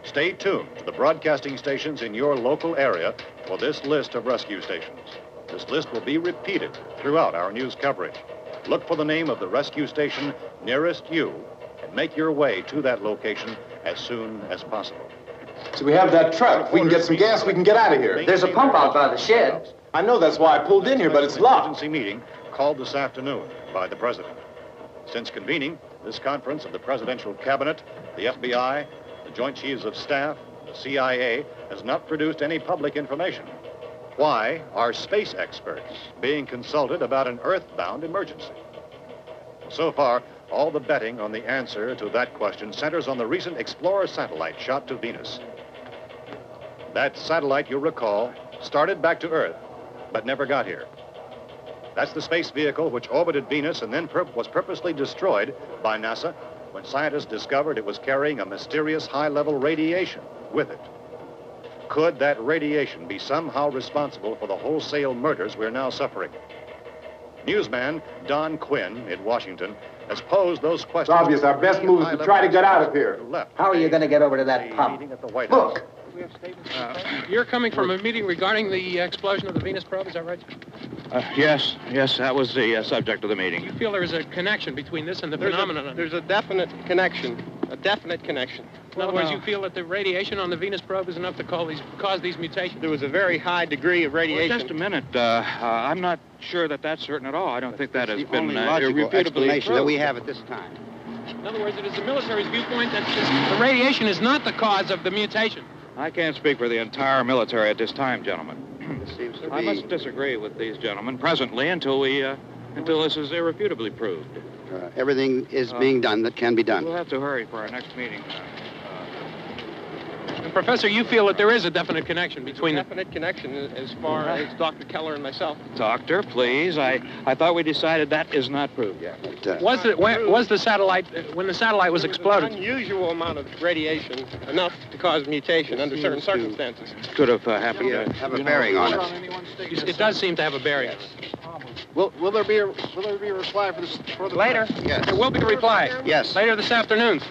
Speaker 3: Stay tuned to the broadcasting stations in your local area for this list of rescue stations. This list will be repeated throughout our news coverage. Look for the name of the rescue station nearest you and make your way to that location as soon as possible.
Speaker 5: So we have that truck. If we can get some gas, we can get out of here.
Speaker 8: There's a pump out by the shed.
Speaker 5: I know, that's why I pulled in here, but it's locked.
Speaker 3: Emergency meeting called this afternoon by the President. Since convening this conference of the Presidential Cabinet, the FBI, the Joint Chiefs of Staff, the CIA has not produced any public information. Why are space experts being consulted about an Earth-bound emergency? So far, all the betting on the answer to that question centers on the recent Explorer satellite shot to Venus. That satellite, you'll recall, started back to Earth, but never got here. That's the space vehicle which orbited Venus and then was purposely destroyed by NASA when scientists discovered it was carrying a mysterious high-level radiation with it. Could that radiation be somehow responsible for the wholesale murders we're now suffering? Newsman Don Quinn in Washington has posed those questions.
Speaker 5: It's obvious our best move is to try to get out of here.
Speaker 7: How are you going to get over to that pump? Look!
Speaker 10: You're coming from a meeting regarding the explosion of the Venus probe, is that right?
Speaker 11: Yes, that was the subject of the meeting.
Speaker 10: You feel there is a connection between this and the phenomenon?
Speaker 12: There's a definite connection.
Speaker 10: In other words, you feel that the radiation on the Venus probe is enough to cause these mutations?
Speaker 12: There was a very high degree of radiation.
Speaker 11: Well, just a minute. I'm not sure that that's certain at all. I don't think that has been
Speaker 13: logical explanation that we have at this time.
Speaker 10: In other words, it is the military's viewpoint that the radiation is not the cause of the mutation.
Speaker 11: I can't speak for the entire military at this time, gentlemen.
Speaker 13: This seems to be...
Speaker 11: I must disagree with these gentlemen presently until this is irrefutably proved.
Speaker 13: Everything is being done that can be done.
Speaker 11: We'll have to hurry for our next meeting.
Speaker 10: And Professor, you feel that there is a definite connection between them?
Speaker 12: Definite connection as far as Dr. Keller and myself.
Speaker 11: Doctor, please. I thought we decided that is not proved yet.
Speaker 10: Was the satellite, when the satellite was exploded?
Speaker 12: An unusual amount of radiation, enough to cause mutation under certain circumstances.
Speaker 11: Could have happened.
Speaker 13: Have a bearing on it.
Speaker 10: It does seem to have a bearing.
Speaker 5: Will there be a reply for this?
Speaker 10: Later?
Speaker 13: Yes.
Speaker 10: There will be a reply.
Speaker 13: Yes.
Speaker 10: Later this afternoon.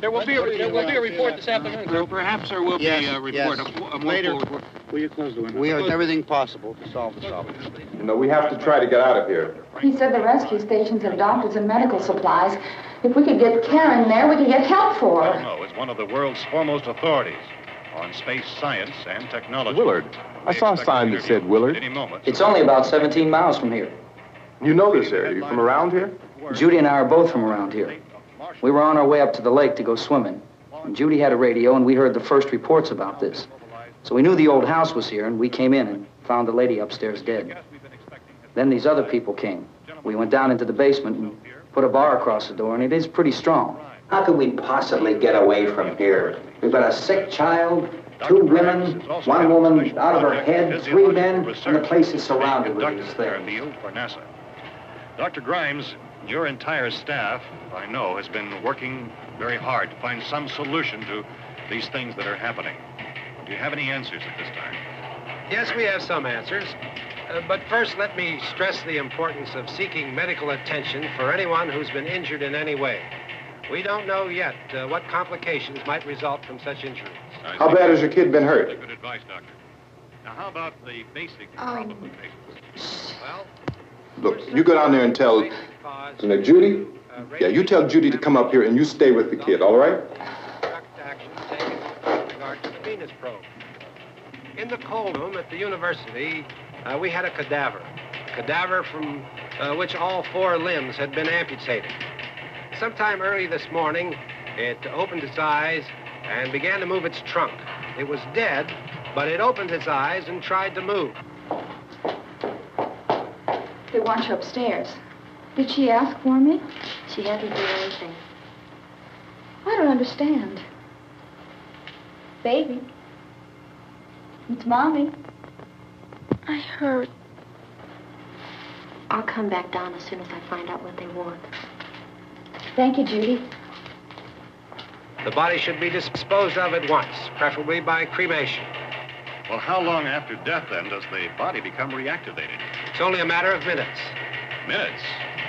Speaker 10: There will be a report this afternoon.
Speaker 11: Perhaps there will be a report.
Speaker 13: Yes. Later.
Speaker 11: Will you close the window?
Speaker 13: We are doing everything possible to solve the problem.
Speaker 5: You know, we have to try to get out of here.
Speaker 9: He said the rescue stations have doctors and medical supplies. If we could get care in there, we could get help for her.
Speaker 3: No, it's one of the world's foremost authorities on space science and technology.
Speaker 5: Willard. I saw a sign that said Willard.
Speaker 3: Any moment.
Speaker 8: It's only about 17 miles from here.
Speaker 5: You know this area. You from around here?
Speaker 8: Judy and I are both from around here. We were on our way up to the lake to go swimming. And Judy had a radio, and we heard the first reports about this. So we knew the old house was here, and we came in and found the lady upstairs dead. Then these other people came. We went down into the basement and put a bar across the door, and it is pretty strong.
Speaker 7: How could we possibly get away from here? We've got a sick child, 2 women, 1 woman out of her head, 3 men, and the place is surrounded with these things.
Speaker 3: For NASA. Dr. Grimes, your entire staff, I know, has been working very hard to find some solution to these things that are happening. Do you have any answers at this time?
Speaker 2: Yes, we have some answers. But first, let me stress the importance of seeking medical attention for anyone who's been injured in any way. We don't know yet what complications might result from such injuries.
Speaker 5: How bad has your kid been hurt?
Speaker 3: Good advice, Doctor. Now, how about the basic problem of patients?
Speaker 2: Well,
Speaker 5: Look, you go down there and tell, Judy? Yeah, you tell Judy to come up here and you stay with the kid, all right?
Speaker 2: Direct action taken with regard to the Venus probe. In the cold room at the university, we had a cadaver from which all 4 limbs had been amputated. Sometime early this morning, it opened its eyes and began to move its trunk. It was dead, but it opened its eyes and tried to move.
Speaker 9: They want you upstairs. Did she ask for me?
Speaker 14: She hasn't done anything.
Speaker 9: I don't understand. Baby. It's Mommy.
Speaker 14: I heard. I'll come back down as soon as I find out what they want.
Speaker 9: Thank you, Judy.
Speaker 2: The body should be disposed of at once, preferably by cremation.
Speaker 3: Well, how long after death, then, does the body become reactivated?
Speaker 2: It's only a matter of minutes.
Speaker 3: Minutes?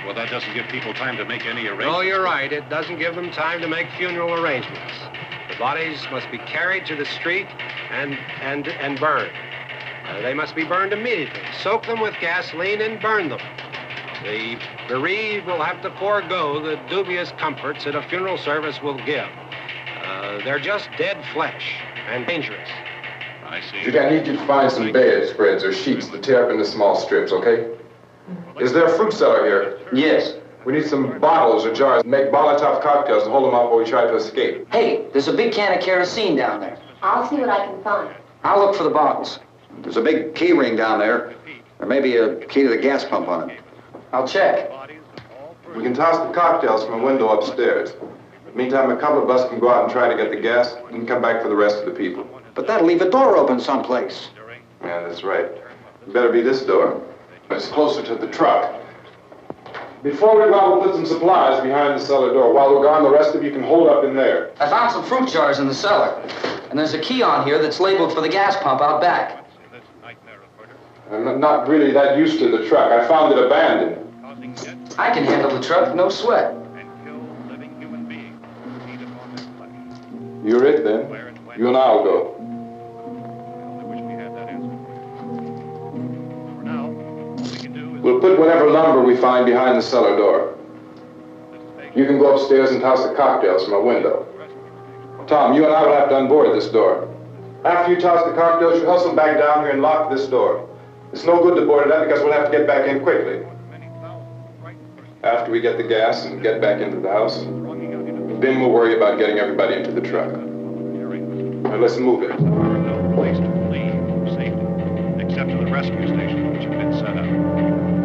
Speaker 3: Well, that doesn't give people time to make any arrangements.
Speaker 2: No, you're right. It doesn't give them time to make funeral arrangements. The bodies must be carried to the street and burned. They must be burned immediately. Soak them with gasoline and burn them. The bereaved will have to forego the dubious comforts that a funeral service will give. They're just dead flesh and dangerous.
Speaker 3: I see.
Speaker 5: Judy, I need you to find some bedspreads or sheets to tear up into small strips, okay? Is there a fruit cellar here?
Speaker 8: Yes.
Speaker 5: We need some bottles or jars. Make Molotov cocktails and hold them out while we try to escape.
Speaker 8: Hey, there's a big can of kerosene down there.
Speaker 14: I'll see what I can find.
Speaker 8: I'll look for the bottles.
Speaker 7: There's a big key ring down there. There may be a key to the gas pump on it.
Speaker 8: I'll check.
Speaker 5: We can toss the cocktails from a window upstairs. Meantime, a couple of us can go out and try to get the gas and come back for the rest of the people.
Speaker 7: But that'll leave a door open someplace.
Speaker 5: Yeah, that's right. It better be this door. It's closer to the truck. Before we go out, we'll put some supplies behind the cellar door. While we're gone, the rest of you can hold up in there.
Speaker 8: I found some fruit jars in the cellar. And there's a key on here that's labeled for the gas pump out back.
Speaker 5: I'm not really that used to the truck. I found it abandoned.
Speaker 8: I can handle the truck, no sweat.
Speaker 5: You're it, then. You and I'll go. We'll put whatever lumber we find behind the cellar door. You can go upstairs and toss the cocktails from a window. Tom, you and I will have to unboard this door. After you toss the cocktails, you hustle back down here and lock this door. It's no good to board it up because we'll have to get back in quickly. After we get the gas and get back into the house, then we'll worry about getting everybody into the truck. Now let's move it.
Speaker 3: There are no place to leave safety, except to the rescue stations which have been set up.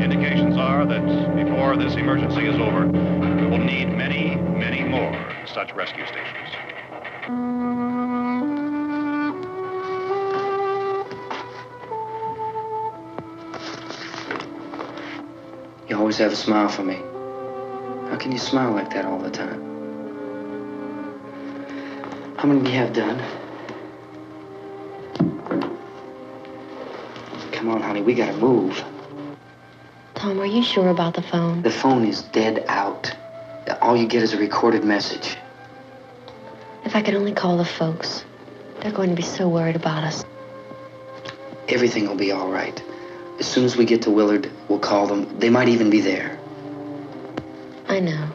Speaker 3: Indications are that before this emergency is over, we will need many, many more such rescue stations.
Speaker 8: You always have a smile for me. How can you smile like that all the time? How many do you have done? Come on, honey, we gotta move.
Speaker 14: Tom, are you sure about the phone?
Speaker 8: The phone is dead out. All you get is a recorded message.
Speaker 14: If I could only call the folks. They're going to be so worried about us.
Speaker 8: Everything will be all right. As soon as we get to Willard, we'll call them. They might even be there.
Speaker 14: I know.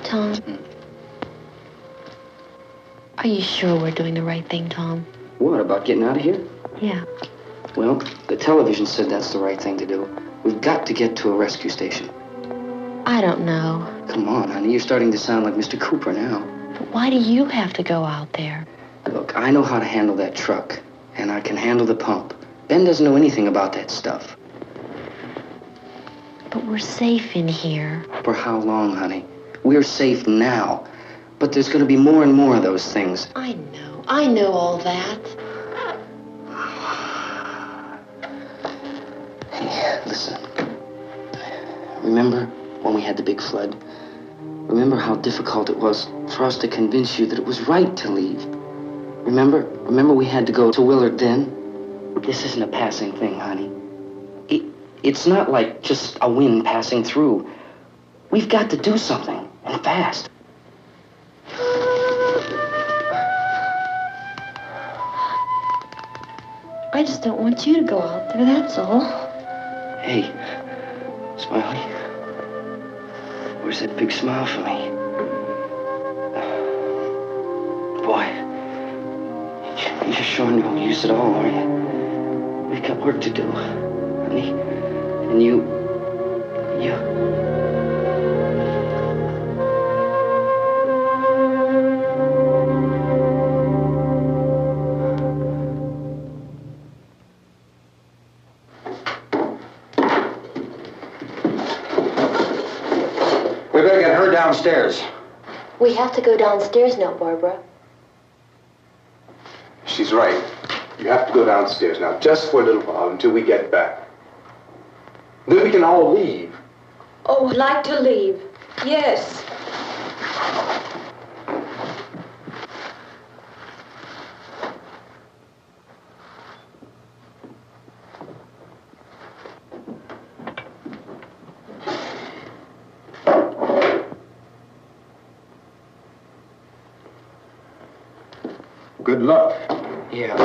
Speaker 14: Tom? Are you sure we're doing the right thing, Tom?
Speaker 8: What, about getting out of here?
Speaker 14: Yeah.
Speaker 8: Well, the television said that's the right thing to do. We've got to get to a rescue station.
Speaker 14: I don't know.
Speaker 8: Come on, honey. You're starting to sound like Mr. Cooper now.
Speaker 14: But why do you have to go out there?
Speaker 8: Look, I know how to handle that truck, and I can handle the pump. Ben doesn't know anything about that stuff.
Speaker 14: But we're safe in here.
Speaker 8: For how long, honey? We're safe now. But there's going to be more and more of those things.
Speaker 14: I know. I know all that.
Speaker 8: Hey, listen. Remember when we had the big flood? Remember how difficult it was for us to convince you that it was right to leave? Remember we had to go to Willard then? This isn't a passing thing, honey. It's not like just a wind passing through. We've got to do something, and fast.
Speaker 14: I just don't want you to go out there, that's all.
Speaker 8: Hey, Smiley. Where's that big smile for me? Boy, you're sure no use at all, are you? We've got work to do, honey. And you...
Speaker 7: We better get her downstairs.
Speaker 14: We have to go downstairs now, Barbara.
Speaker 4: She's right. You have to go downstairs now, just for a little while, until we get back. Then we can all leave.
Speaker 6: Oh, I'd like to leave. Yes.
Speaker 4: Good luck.
Speaker 8: Yeah.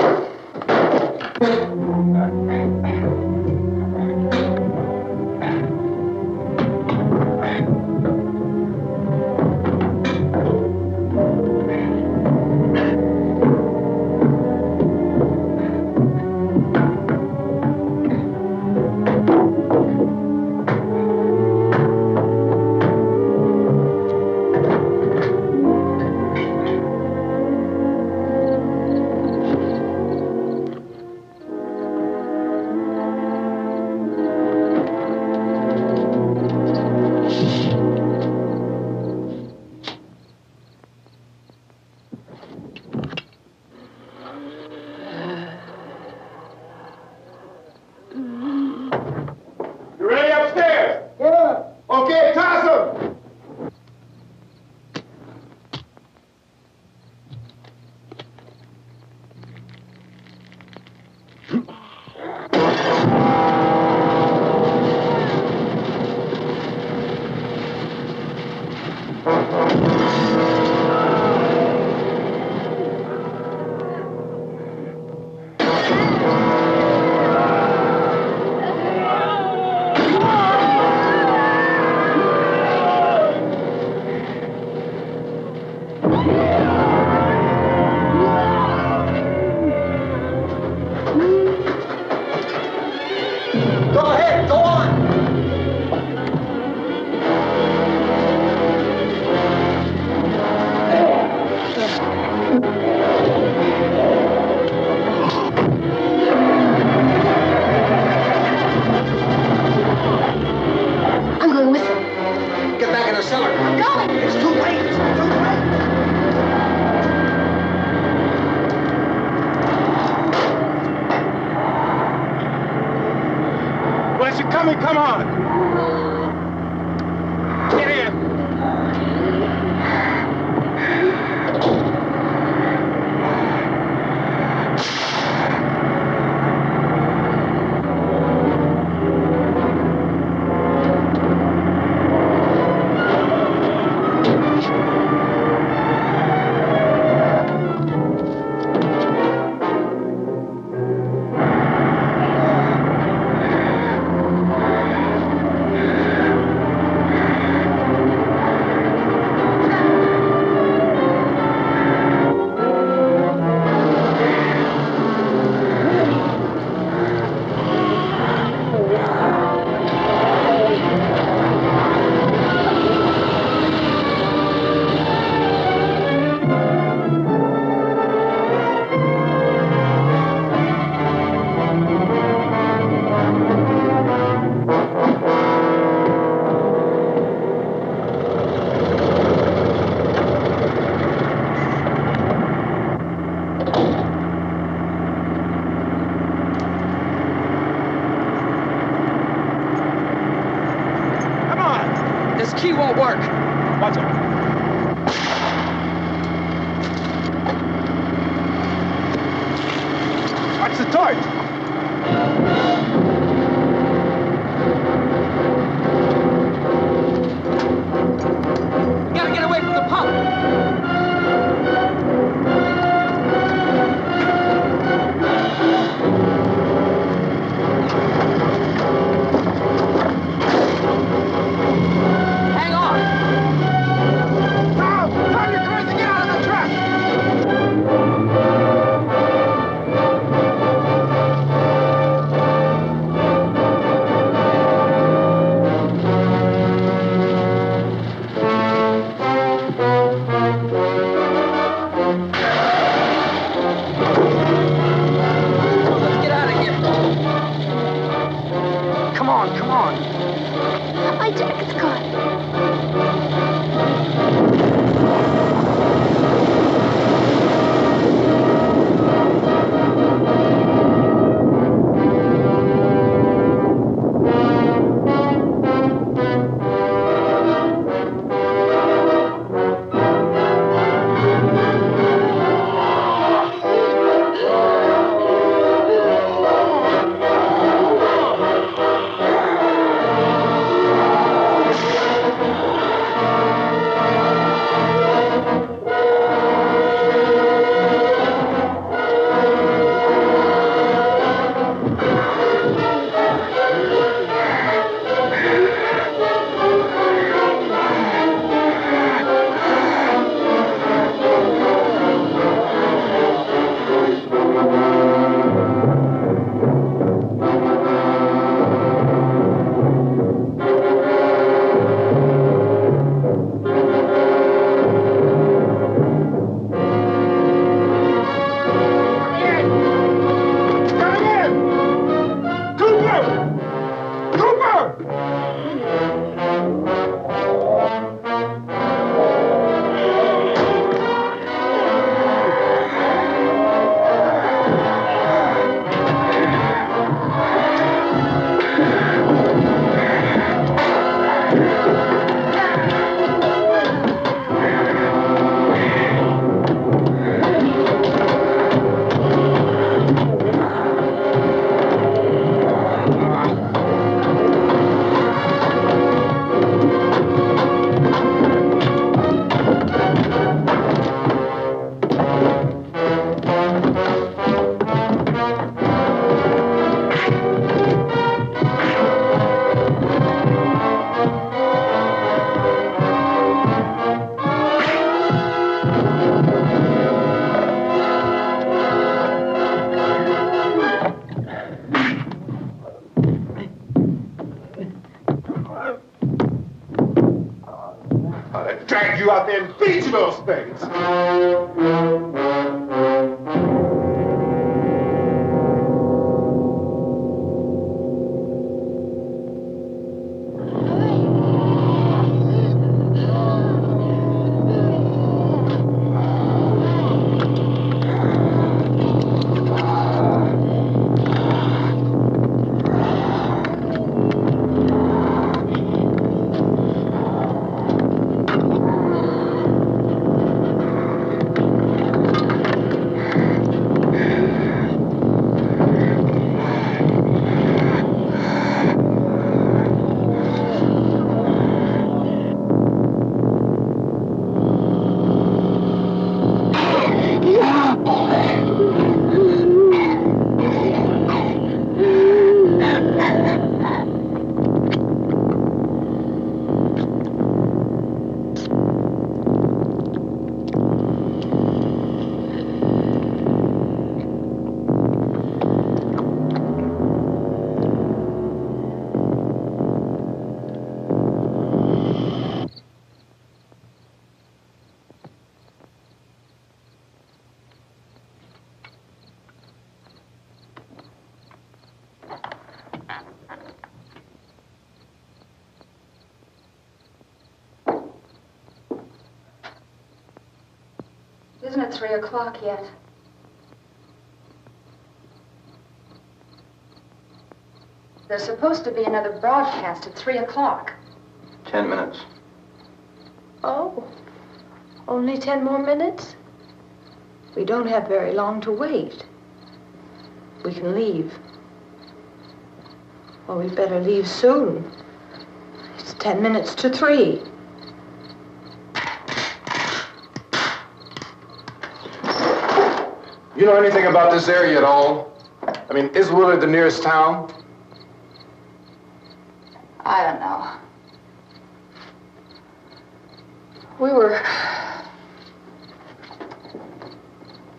Speaker 12: Come on! Get in!
Speaker 15: torch!
Speaker 8: We gotta get away from the pump! Hang on!
Speaker 15: Now, turn your cars and get out of the truck!
Speaker 8: Let's get out of here! Come on, come on!
Speaker 14: I Jack's car.
Speaker 15: Drag you out there and feed you those things.
Speaker 9: Isn't it 3 o'clock yet? There's supposed to be another broadcast at 3 o'clock.
Speaker 16: 10 minutes.
Speaker 6: Oh, only 10 more minutes? We don't have very long to wait. we can leave. Well, we'd better leave soon. It's 10 minutes to 3.
Speaker 5: You know anything about this area at all? I mean, is Willard the nearest town?
Speaker 9: I don't know. We were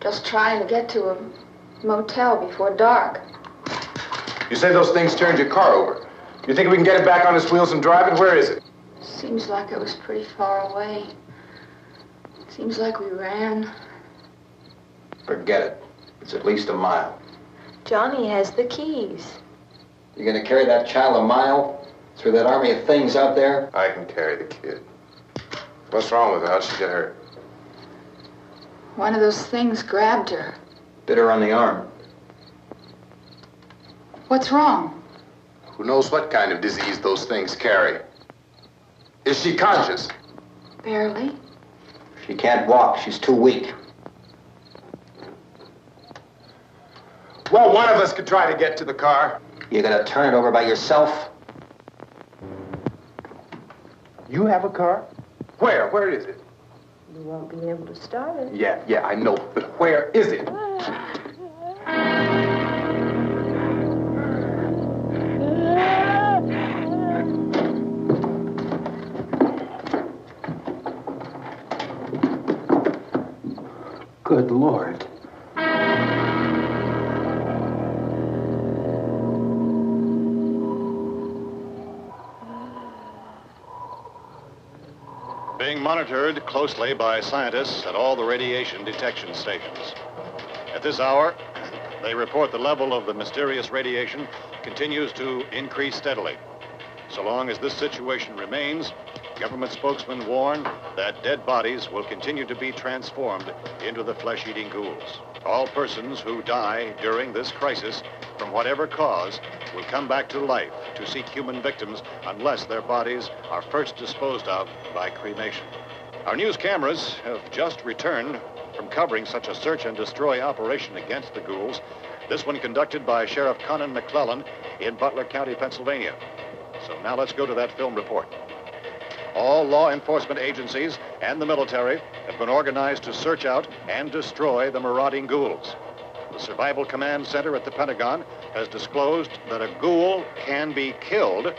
Speaker 9: just trying to get to a motel before dark.
Speaker 5: You say those things turned your car over. You think we can get it back on its wheels and drive it? Where is it?
Speaker 9: Seems like it was pretty far away. Seems like we ran.
Speaker 7: Forget it. It's at least a mile.
Speaker 6: Johnny has the keys.
Speaker 7: You gonna carry that child a mile through that army of things out there?
Speaker 5: I can carry the kid. What's wrong with her? How'd she get hurt?
Speaker 9: One of those things grabbed her.
Speaker 7: Bit her on the arm.
Speaker 9: What's wrong?
Speaker 5: Who knows what kind of disease those things carry? Is she conscious?
Speaker 9: Barely.
Speaker 7: She can't walk. She's too weak.
Speaker 5: Well, one of us could try to get to the car.
Speaker 7: You gonna turn it over by yourself?
Speaker 5: You have a car? Where? Where is it?
Speaker 6: You won't be able to start it.
Speaker 5: Yeah, I know. But where is it?
Speaker 7: Good Lord.
Speaker 3: Being monitored closely by scientists at all the radiation detection stations. At this hour, they report the level of the mysterious radiation continues to increase steadily. So long as this situation remains, government spokesmen warn that dead bodies will continue to be transformed into the flesh-eating ghouls. All persons who die during this crisis, from whatever cause, will come back to life to seek human victims unless their bodies are first disposed of by cremation. Our news cameras have just returned from covering such a search and destroy operation against the ghouls, this one conducted by Sheriff Conan McClellan in Butler County, Pennsylvania. So now let's go to that film report. All law enforcement agencies and the military have been organized to search out and destroy the marauding ghouls. The Survival Command Center at the Pentagon has disclosed that a ghoul can be killed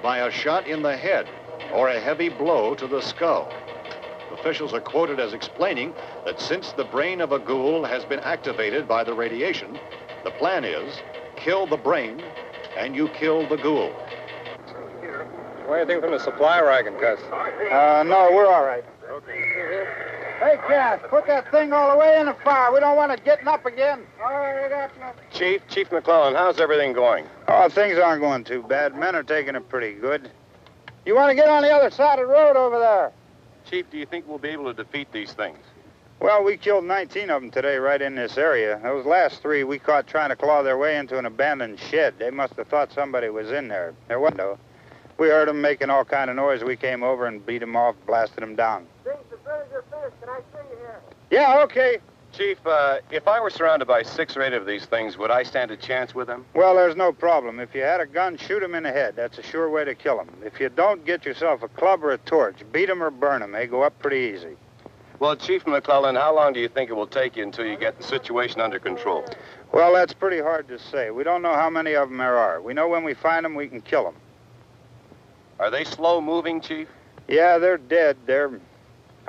Speaker 3: by a shot in the head or a heavy blow to the skull. Officials are quoted as explaining that since the brain of a ghoul has been activated by the radiation, the plan is kill the brain and you kill the ghoul.
Speaker 12: What do you think from the supply wagon, Gus?
Speaker 15: No, we're all right. Okay. Hey, Cass, put that thing all the way in the fire. We don't want it getting up again. All right, that's nothing.
Speaker 12: Chief McClellan, how's everything going?
Speaker 13: Oh, things aren't going too bad. Men are taking it pretty good. You want to get on the other side of the road over there?
Speaker 12: Chief, do you think we'll be able to defeat these things?
Speaker 13: Well, we killed 19 of them today right in this area. Those last 3 we caught trying to claw their way into an abandoned shed. They must have thought somebody was in there. There wasn't, though. We heard them making all kind of noise. We came over and beat them off, blasted them down.
Speaker 15: Things as good as your fist. Can I see you here?
Speaker 13: Yeah, okay.
Speaker 12: Chief, if I were surrounded by 6 or 8 of these things, would I stand a chance with them?
Speaker 13: Well, there's no problem. If you had a gun, shoot them in the head. That's a sure way to kill them. If you don't, get yourself a club or a torch. Beat them or burn them. They go up pretty easy.
Speaker 12: Well, Chief McClellan, how long do you think it will take you until you get the situation under control?
Speaker 13: Well, that's pretty hard to say. We don't know how many of them there are. We know when we find them, we can kill them.
Speaker 12: Are they slow-moving, Chief?
Speaker 13: Yeah, they're dead. They're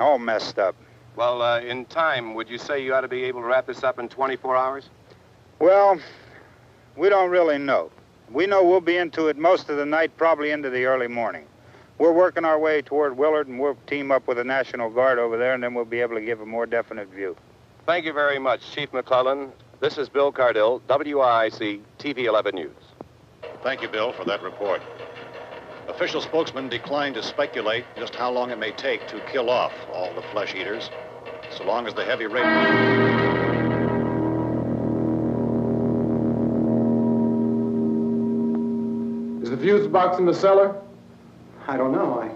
Speaker 13: all messed up.
Speaker 12: Well, in time, would you say you ought to be able to wrap this up in 24 hours?
Speaker 13: Well, we don't really know. We know we'll be into it most of the night, probably into the early morning. We're working our way toward Willard, and we'll team up with the National Guard over there, and then we'll be able to give a more definite view.
Speaker 12: Thank you very much, Chief McClellan. This is Bill Cardill, WIC TV 11 News.
Speaker 3: Thank you, Bill, for that report. Official spokesmen declined to speculate just how long it may take to kill off all the flesh eaters, so long as the heavy rain...
Speaker 5: Is the fuse box in the cellar?
Speaker 7: I don't know.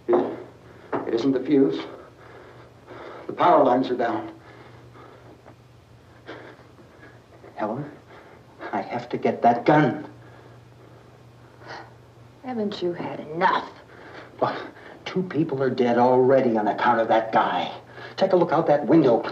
Speaker 7: It isn't the fuse. The power lines are down. Helen, I have to get that gun.
Speaker 6: Haven't you had enough?
Speaker 7: Well, 2 people are dead already on account of that guy. Take a look out that window.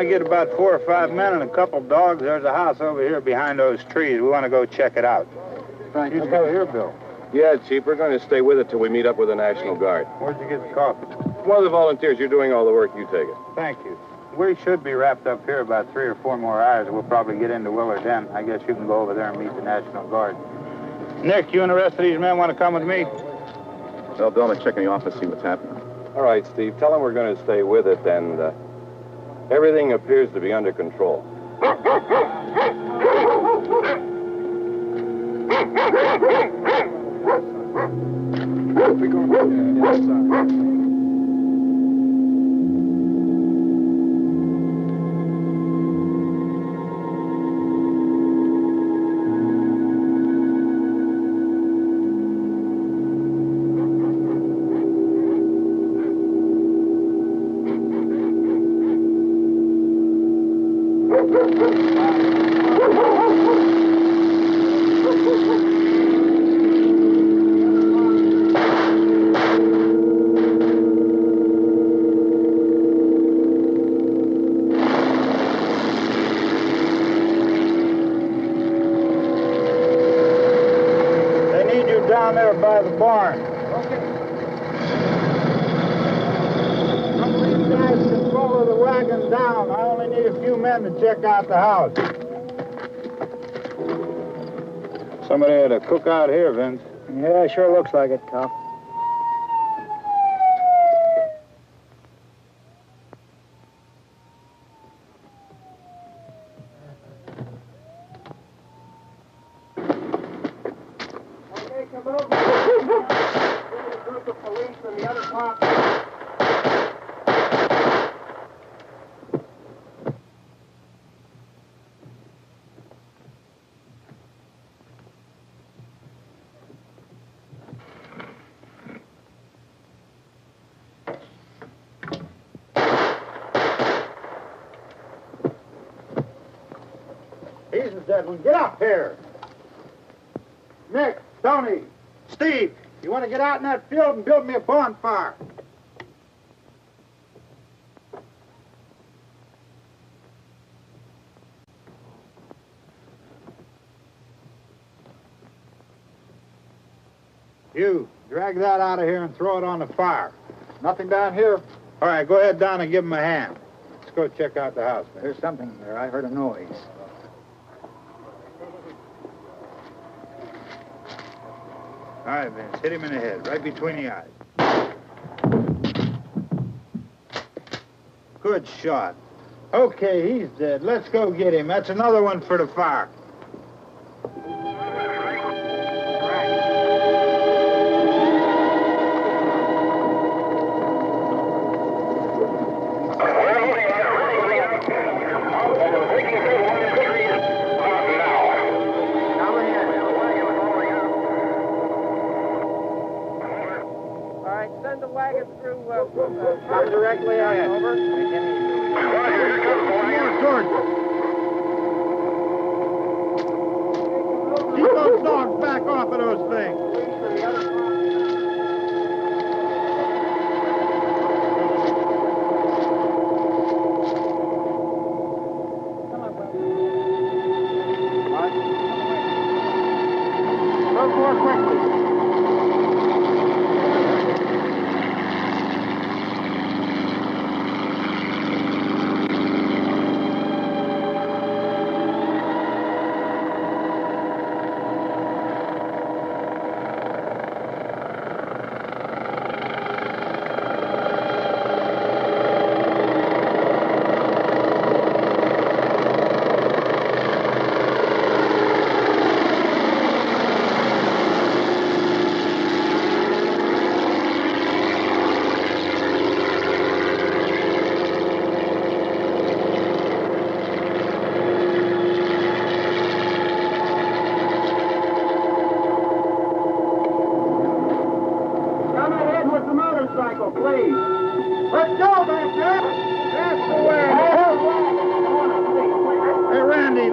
Speaker 13: Get about 4 or 5 men and a couple dogs. There's a house over here behind those trees. We want to go check it out.
Speaker 5: Right.
Speaker 13: You go here, Bill.
Speaker 12: Yeah, Chief, we're going to stay with it till we meet up with the National Guard.
Speaker 13: Where'd you get the coffee?
Speaker 12: One of the volunteers. You're doing all the work. You take it.
Speaker 13: Thank you. We should be wrapped up here about 3 or 4 more hours. We'll probably get into Willard then. I guess you can go over there and meet the National Guard. Nick, you and the rest of these men want to come with me?
Speaker 5: Well, Bill, I'm checking the office, see what's happening.
Speaker 12: All right, Steve. Tell them we're going to stay with it, and everything appears to be under control.
Speaker 13: Down there by the barn. Okay. Some of these guys can follow the wagon down. I only need a few men to check out the house. Somebody had a cookout here, Vince.
Speaker 15: Yeah, sure looks like it, Tom. Get up here. Nick, Tony, Steve, you want to get out in that field and build me a bonfire? You, drag that out of here and throw it on the fire. Nothing down here. All right, go ahead down and give him a hand. Let's go check out the house. There's something there. I heard a noise. All right, Vince, hit him in the head, right between the eyes. Good shot. Okay, he's dead. Let's go get him. That's another one for the fire. Come directly ahead. Over. George. Keep those dogs back off of those things.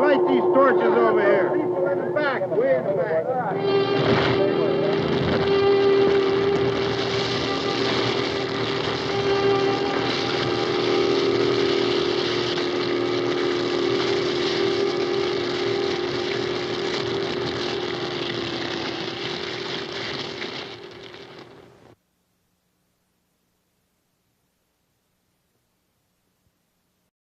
Speaker 15: Light these torches over here. People in the back, way in the back.